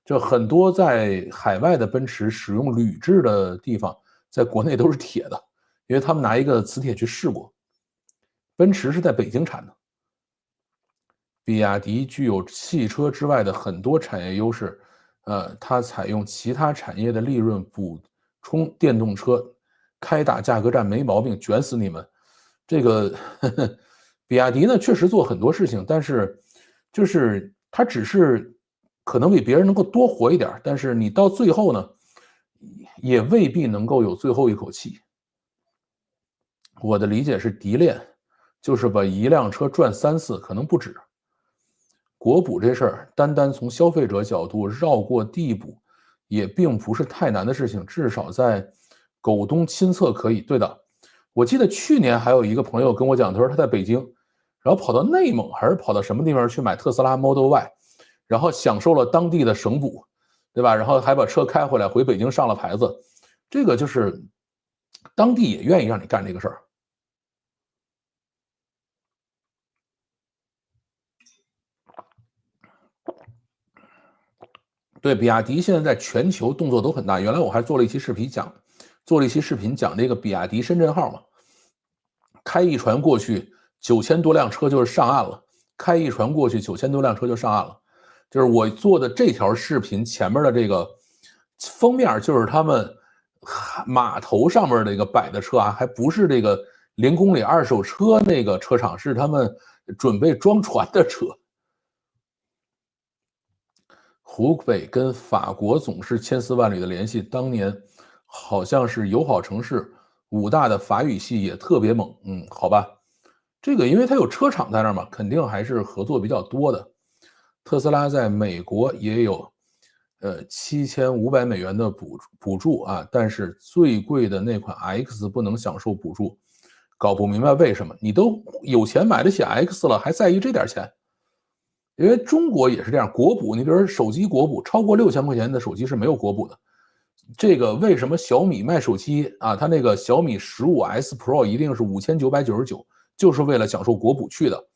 就很多在海外的奔驰使用铝制的地方，在国内都是铁的，因为他们拿一个磁铁去试过。奔驰是在北京产的。比亚迪具有汽车之外的很多产业优势，它采用其他产业的利润补充电动车，开打价格战没毛病，卷死你们。这个比亚迪呢，确实做很多事情，但是就是它只是可能比别人能够多活一点，但是你到最后呢，也未必能够有最后一口气。我的理解是，提炼就是把一辆车转3次，可能不止。国补这事儿，单单从消费者角度绕过地补，也并不是太难的事情，至少在狗东亲测可以。对的，我记得去年还有一个朋友跟我讲，他说他在北京，然后跑到内蒙还是跑到什么地方去买特斯拉 Model Y，然后享受了当地的省补，对吧？然后还把车开回来，回北京上了牌子，这个就是当地也愿意让你干这个事儿。对，比亚迪现在在全球动作都很大。原来我还做了一期视频讲这个比亚迪深圳号嘛，开一船过去9000多辆车就是上岸了，开一船过去9000多辆车就上岸了。就是我做的这条视频前面的这个封面，就是他们码头上面那个摆的车啊，还不是这个0公里二手车那个车厂，是他们准备装船的车。湖北跟法国总是千丝万缕的联系，当年好像是友好城市，武大的法语系也特别猛。好吧，这个因为它有车厂在那儿嘛，肯定还是合作比较多的。特斯拉在美国也有7500美元的补助啊，但是最贵的那款 X 不能享受补助，搞不明白为什么。你都有钱买得起 X 了，还在意这点钱？因为中国也是这样，国补，你比如说手机国补，超过6000块钱的手机是没有国补的。这个为什么小米卖手机啊？它那个小米15S Pro 一定是5999，就是为了享受国补去的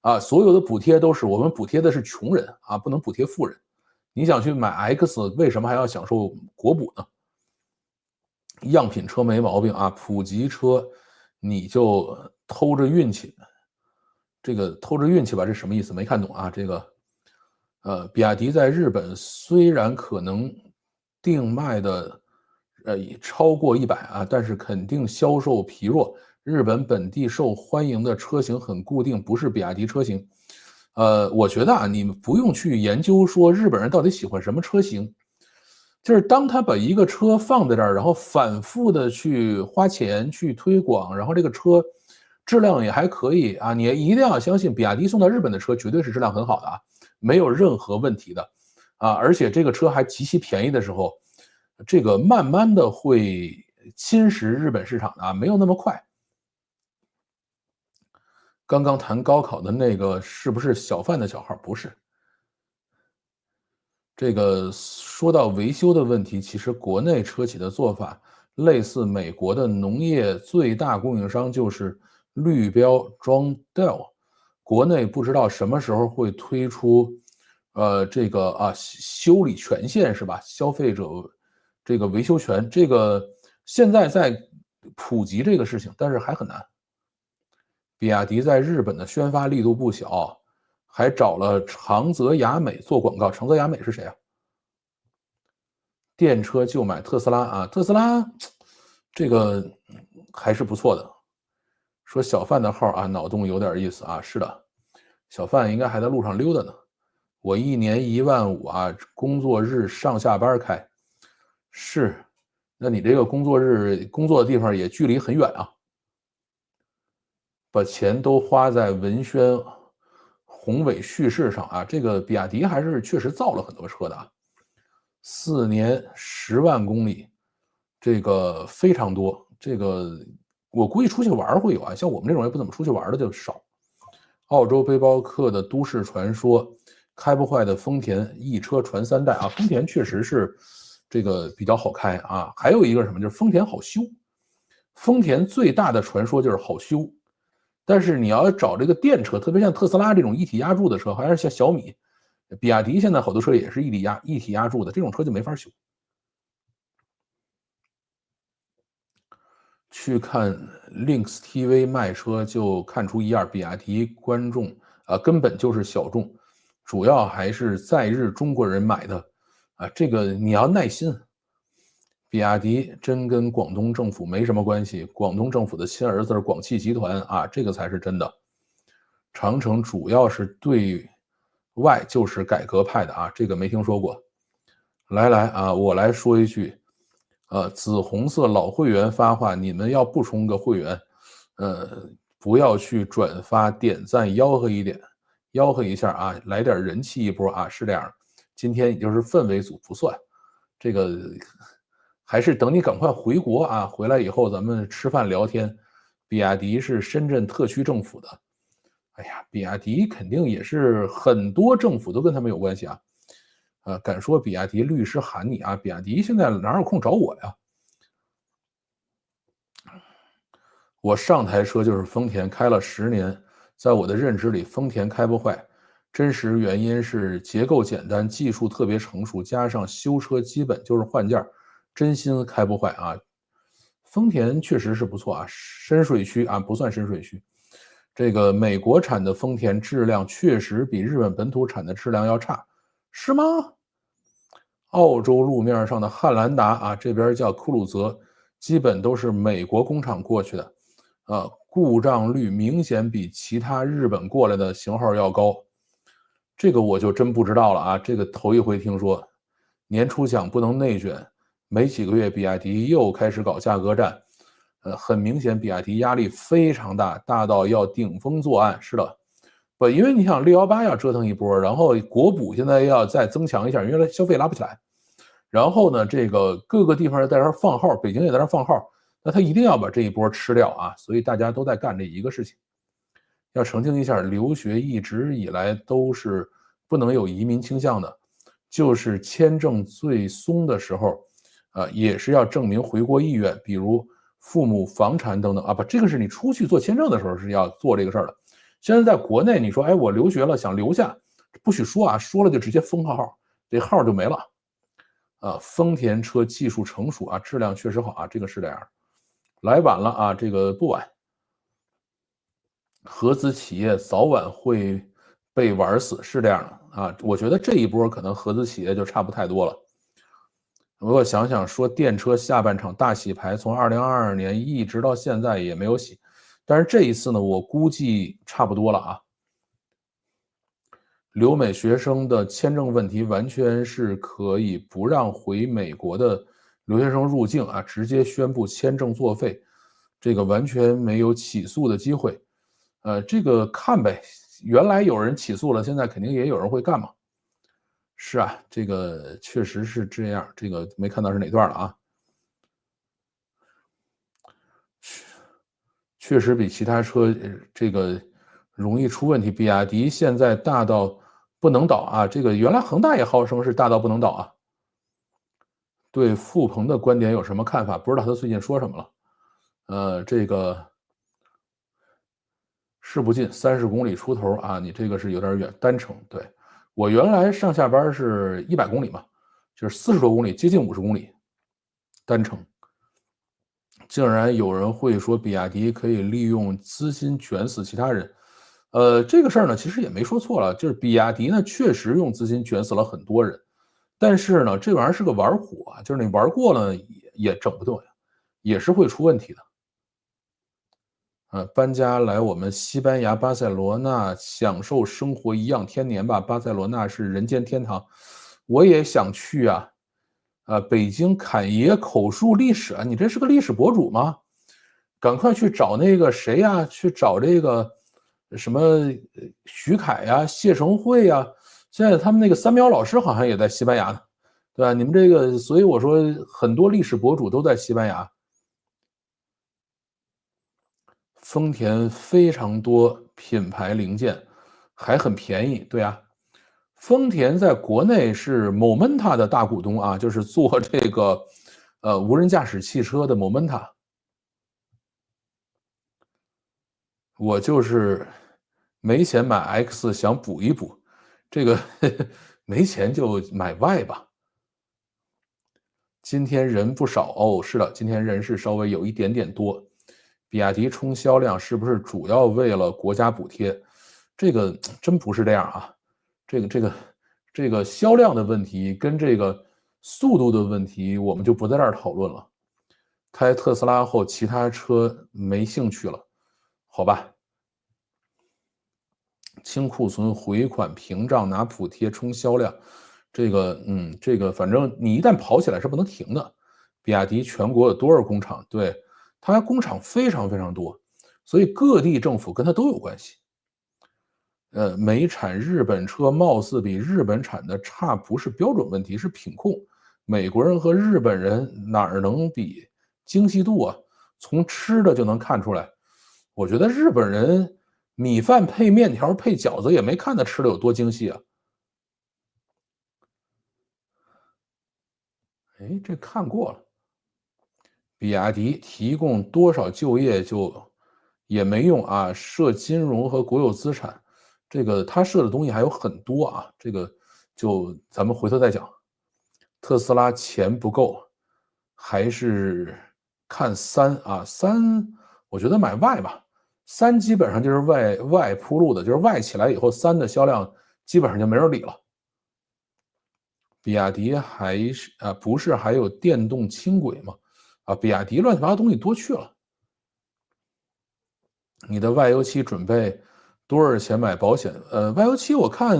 啊！所有的补贴都是我们补贴的是穷人啊，不能补贴富人。你想去买 X，为什么还要享受国补呢？样品车没毛病啊，普及车你就偷着运气。这个偷着运气吧，这什么意思？没看懂啊。这个，比亚迪在日本虽然可能定卖的，超过100啊，但是肯定销售疲弱。日本本地受欢迎的车型很固定，不是比亚迪车型。我觉得啊，你们不用去研究说日本人到底喜欢什么车型，就是当他把一个车放在这儿，然后反复的去花钱去推广，然后这个车质量也还可以啊，你一定要相信比亚迪送到日本的车绝对是质量很好的啊，没有任何问题的啊，而且这个车还极其便宜的时候，这个慢慢的会侵蚀日本市场的啊，没有那么快。刚刚谈高考的那个是不是小贩的小号？不是。这个说到维修的问题，其实国内车企的做法类似美国的农业最大供应商就是绿标 John Deere，国内不知道什么时候会推出，这个修理权限是吧？消费者这个维修权，这个现在在普及这个事情，但是还很难。比亚迪在日本的宣发力度不小，还找了长泽雅美做广告。长泽雅美是谁啊？电车就买特斯拉啊，特斯拉这个还是不错的。说小范的号啊，脑洞有点意思啊。是的，小范应该还在路上溜达呢。我一年15000啊，工作日上下班开。是，那你这个工作日工作的地方也距离很远啊。把钱都花在文宣宏伟叙事上啊，这个比亚迪还是确实造了很多车的啊。4年10万公里，这个非常多。这个我估计出去玩会有啊，像我们这种也不怎么出去玩的就少。澳洲背包客的都市传说，开不坏的丰田一车传3代啊。丰田确实是这个比较好开啊。还有一个什么，就是丰田好修。丰田最大的传说就是好修。但是你要找这个电车，特别像特斯拉这种一体压铸的车，还是像小米、比亚迪，现在好多车也是一体压铸的，这种车就没法修。去看 Lynx TV 卖车就看出一二，比亚迪观众根本就是小众，主要还是在日中国人买的啊，这个你要耐心。比亚迪真跟广东政府没什么关系，广东政府的亲儿子是广汽集团啊，这个才是真的。长城主要是对外就是改革派的啊，这个没听说过。来啊，我来说一句，紫红色老会员发话，你们要不充个会员，不要去转发、点赞、吆喝一点，吆喝一下啊，来点人气一波啊，是这样。今天也就是氛围组不算，这个还是等你赶快回国啊，回来以后咱们吃饭聊天。比亚迪是深圳特区政府的，哎呀，比亚迪肯定也是很多政府都跟他们有关系啊。敢说比亚迪律师喊你啊，比亚迪现在哪有空找我呀？我上台车就是丰田，开了10年，在我的认知里，丰田开不坏。真实原因是结构简单，技术特别成熟，加上修车基本就是换件，真心开不坏啊。丰田确实是不错啊，深水区啊不算深水区。这个美国产的丰田质量确实比日本本土产的质量要差，是吗？澳洲路面上的汉兰达啊，这边叫库鲁泽，基本都是美国工厂过去的，故障率明显比其他日本过来的型号要高。这个我就真不知道了啊，这个头一回听说。年初讲不能内卷，没几个月比亚迪又开始搞价格战，很明显比亚迪压力非常大，大到要顶风作案。是的，不，因为你想618要折腾一波，然后国补现在要再增强一下，因为消费拉不起来。然后呢，这个各个地方在这放号，北京也在这放号，那他一定要把这一波吃掉啊！所以大家都在干这一个事情。要澄清一下，留学一直以来都是不能有移民倾向的，就是签证最松的时候，也是要证明回国意愿，比如父母房产等等啊，不，这个是你出去做签证的时候是要做这个事儿的。现在在国内，你说，哎，我留学了想留下，不许说啊，说了就直接封号，这号就没了。丰田车技术成熟啊，质量确实好啊，这个是这样。来晚了啊，这个不晚。合资企业早晚会被玩死，是这样的啊。我觉得这一波可能合资企业就差不太多了。如果想想说电车下半场大洗牌，从2022年一直到现在也没有洗，但是这一次呢，我估计差不多了啊。留美学生的签证问题完全是可以不让回美国的留学生入境啊，直接宣布签证作废，这个完全没有起诉的机会。这个看呗，原来有人起诉了，现在肯定也有人会干嘛。是啊，这个确实是这样，这个没看到是哪段了啊。确实比其他车这个容易出问题。比亚迪现在大到不能倒啊，这个原来恒大也号称是大到不能倒啊。对付鹏的观点有什么看法？不知道他最近说什么了。这个是不近，30公里出头啊，你这个是有点远。单程，对，我原来上下班是100公里嘛，就是40多公里，接近50公里单程。竟然有人会说比亚迪可以利用资金卷死其他人，这个事儿呢，其实也没说错了，就是比亚迪呢确实用资金卷死了很多人，但是呢，这玩意儿是个玩火啊，就是你玩过了也整不动，也是会出问题的。搬家来我们西班牙巴塞罗那享受生活颐养天年吧，巴塞罗那是人间天堂，我也想去啊。北京侃爷口述历史啊，你这是个历史博主吗？赶快去找那个谁呀，去找这个什么徐凯呀、谢承慧呀，现在他们那个三苗老师好像也在西班牙呢，对吧？你们这个，所以我说很多历史博主都在西班牙。丰田非常多品牌零件，还很便宜，对啊。丰田在国内是 Momenta 的大股东啊，就是做这个无人驾驶汽车的 Momenta。我就是没钱买 X，想补一补，这个没钱就买 Y 吧。今天人不少哦，是的，今天人是稍微有一点点多。比亚迪冲销量是不是主要为了国家补贴？这个真不是这样啊，这个销量的问题跟这个速度的问题，我们就不在这儿讨论了。开特斯拉后，其他车没兴趣了，好吧？清库存、回款、屏障，拿补贴冲销量，这个反正你一旦跑起来是不能停的。比亚迪全国有多少工厂？对，它工厂非常非常多，所以各地政府跟它都有关系。美产日本车貌似比日本产的差，不是标准问题，是品控。美国人和日本人哪儿能比精细度啊？从吃的就能看出来。我觉得日本人米饭配面条配饺子也没看他吃的有多精细啊。哎，这看过了。比亚迪提供多少就业就也没用啊，涉金融和国有资产，这个他涉的东西还有很多啊，这个就咱们回头再讲。特斯拉钱不够，还是看三啊，三我觉得买 Y 吧，三基本上就是 Y 铺路的，就是 Y 起来以后，三的销量基本上就没人理了。比亚迪还是不是还有电动轻轨吗？比亚迪乱七八糟东西多去了。你的 Y07准备多少钱买保险？Y07我看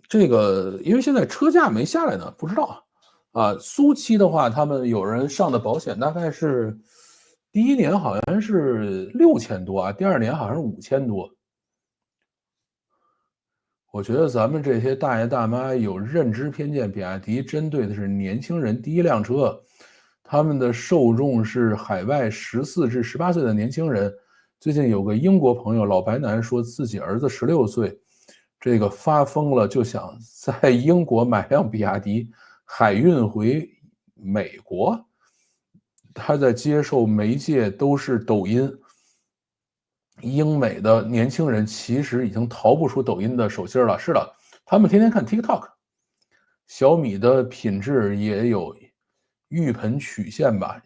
这个因为现在车价没下来呢，不知道啊。苏期的话，他们有人上的保险大概是第一年好像是6000多啊，第二年好像是5000多。我觉得咱们这些大爷大妈有认知偏见，比亚迪针对的是年轻人第一辆车，他们的受众是海外14至18岁的年轻人。最近有个英国朋友老白男说自己儿子16岁，这个发疯了，就想在英国买辆比亚迪海运回美国。他在接受媒介都是抖音。英美的年轻人其实已经逃不出抖音的手心了。是的，他们天天看 TikTok。小米的品质也有玉盆曲线吧？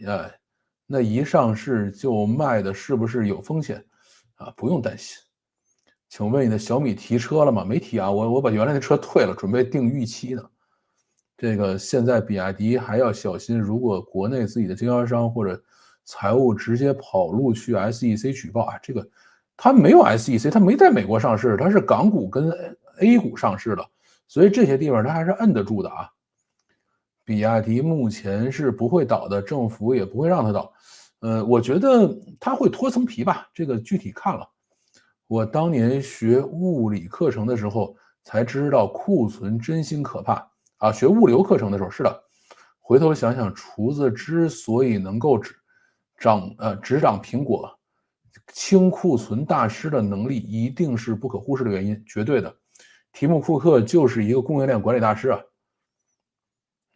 那一上市就卖的是不是有风险啊？不用担心。请问你的小米提车了吗？没提啊，我把原来的车退了，准备定预期呢。这个现在比亚迪还要小心，如果国内自己的经销商或者财务直接跑路去 SEC 举报啊，这个他没有 SEC，他没在美国上市，他是港股跟 A 股上市的，所以这些地方他还是摁得住的啊。比亚迪目前是不会倒的，政府也不会让它倒。我觉得它会脱层皮吧，这个具体看了。我当年学物理课程的时候才知道库存真心可怕啊！学物流课程的时候是的，回头想想，厨子之所以能够只长苹果，清库存大师的能力一定是不可忽视的原因，绝对的。提姆库克就是一个供应链管理大师啊。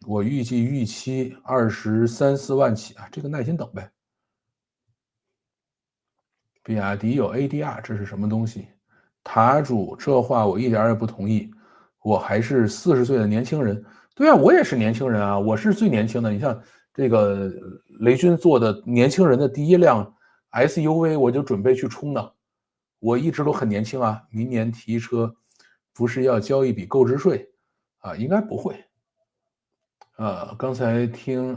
我预期23、24万起啊，这个耐心等呗。比亚迪有 ADR， 这是什么东西？塔主，这话我一点也不同意。我还是40岁的年轻人。对啊，我也是年轻人啊，我是最年轻的。你像这个雷军做的年轻人的第一辆 SUV， 我就准备去冲呢。我一直都很年轻啊，明年提车不是要交一笔购置税啊？应该不会。刚才听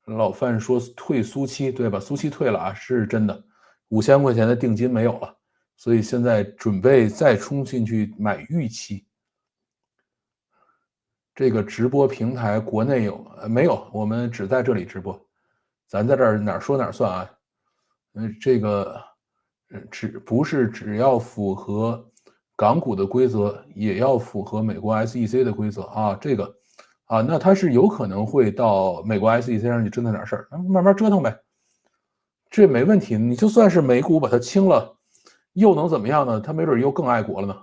老范说退苏期，对吧？苏期退了啊，是真的，5000块钱的定金没有了，所以现在准备再冲进去买预期。这个直播平台国内有没有？我们只在这里直播，咱在这儿哪说哪算啊？这个不是只要符合港股的规则，也要符合美国 SEC 的规则啊。这个啊，那它是有可能会到美国 SEC 上去折腾点事儿，慢慢折腾呗，这没问题。你就算是美股把它清了，又能怎么样呢？它没准又更爱国了呢。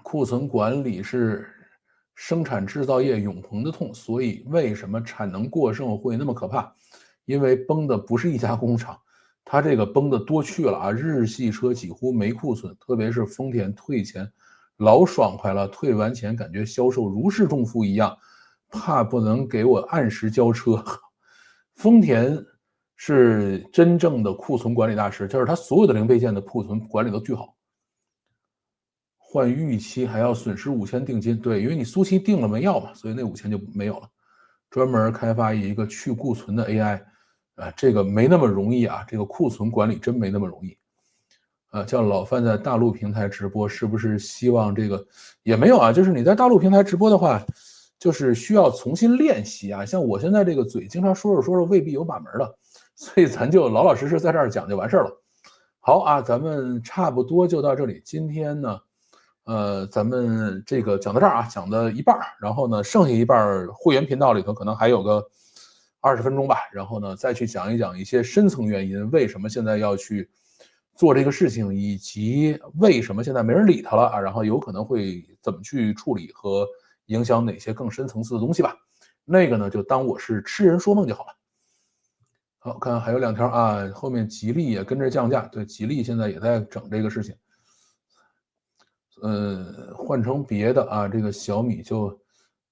库存管理是生产制造业永恒的痛，所以为什么产能过剩会那么可怕？因为崩的不是一家工厂，它这个崩的多去了啊！日系车几乎没库存，特别是丰田退钱老爽快了，退完钱感觉销售如释重负一样，怕不能给我按时交车。丰田是真正的库存管理大师，就是他所有的零配件的库存管理都巨好。换预期还要损失5000定金，对，因为你苏期定了没要嘛，所以那5000就没有了。专门开发一个去库存的 AI，这个没那么容易啊，这个库存管理真没那么容易。叫老范在大陆平台直播，是不是希望这个也没有啊？就是你在大陆平台直播的话，就是需要重新练习啊。像我现在这个嘴，经常说着说着未必有把门了，所以咱就老老实实在这儿讲就完事儿了。好啊，咱们差不多就到这里。今天呢，咱们这个讲到这儿啊，讲的一半，然后呢，剩下一半会员频道里头可能还有个20分钟吧，然后呢，再去讲一讲一些深层原因，为什么现在要去做这个事情，以及为什么现在没人理他了啊，然后有可能会怎么去处理和影响哪些更深层次的东西吧。那个呢，就当我是痴人说梦就好了。好，看还有2条啊，后面吉利也跟着降价，对，吉利现在也在整这个事情。换成别的啊，这个小米就，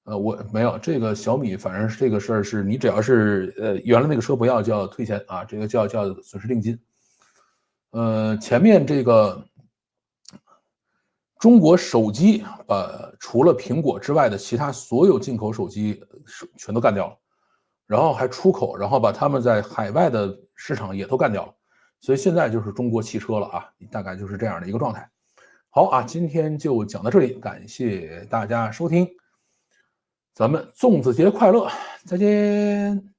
我没有这个小米，反正是这个事儿是你只要是原来那个车不要就要退钱啊，这个叫损失定金。前面这个中国手机除了苹果之外的其他所有进口手机全都干掉了。然后还出口，然后把他们在海外的市场也都干掉了，所以现在就是中国汽车了啊，大概就是这样的一个状态。好啊，今天就讲到这里，感谢大家收听，咱们粽子节快乐，再见。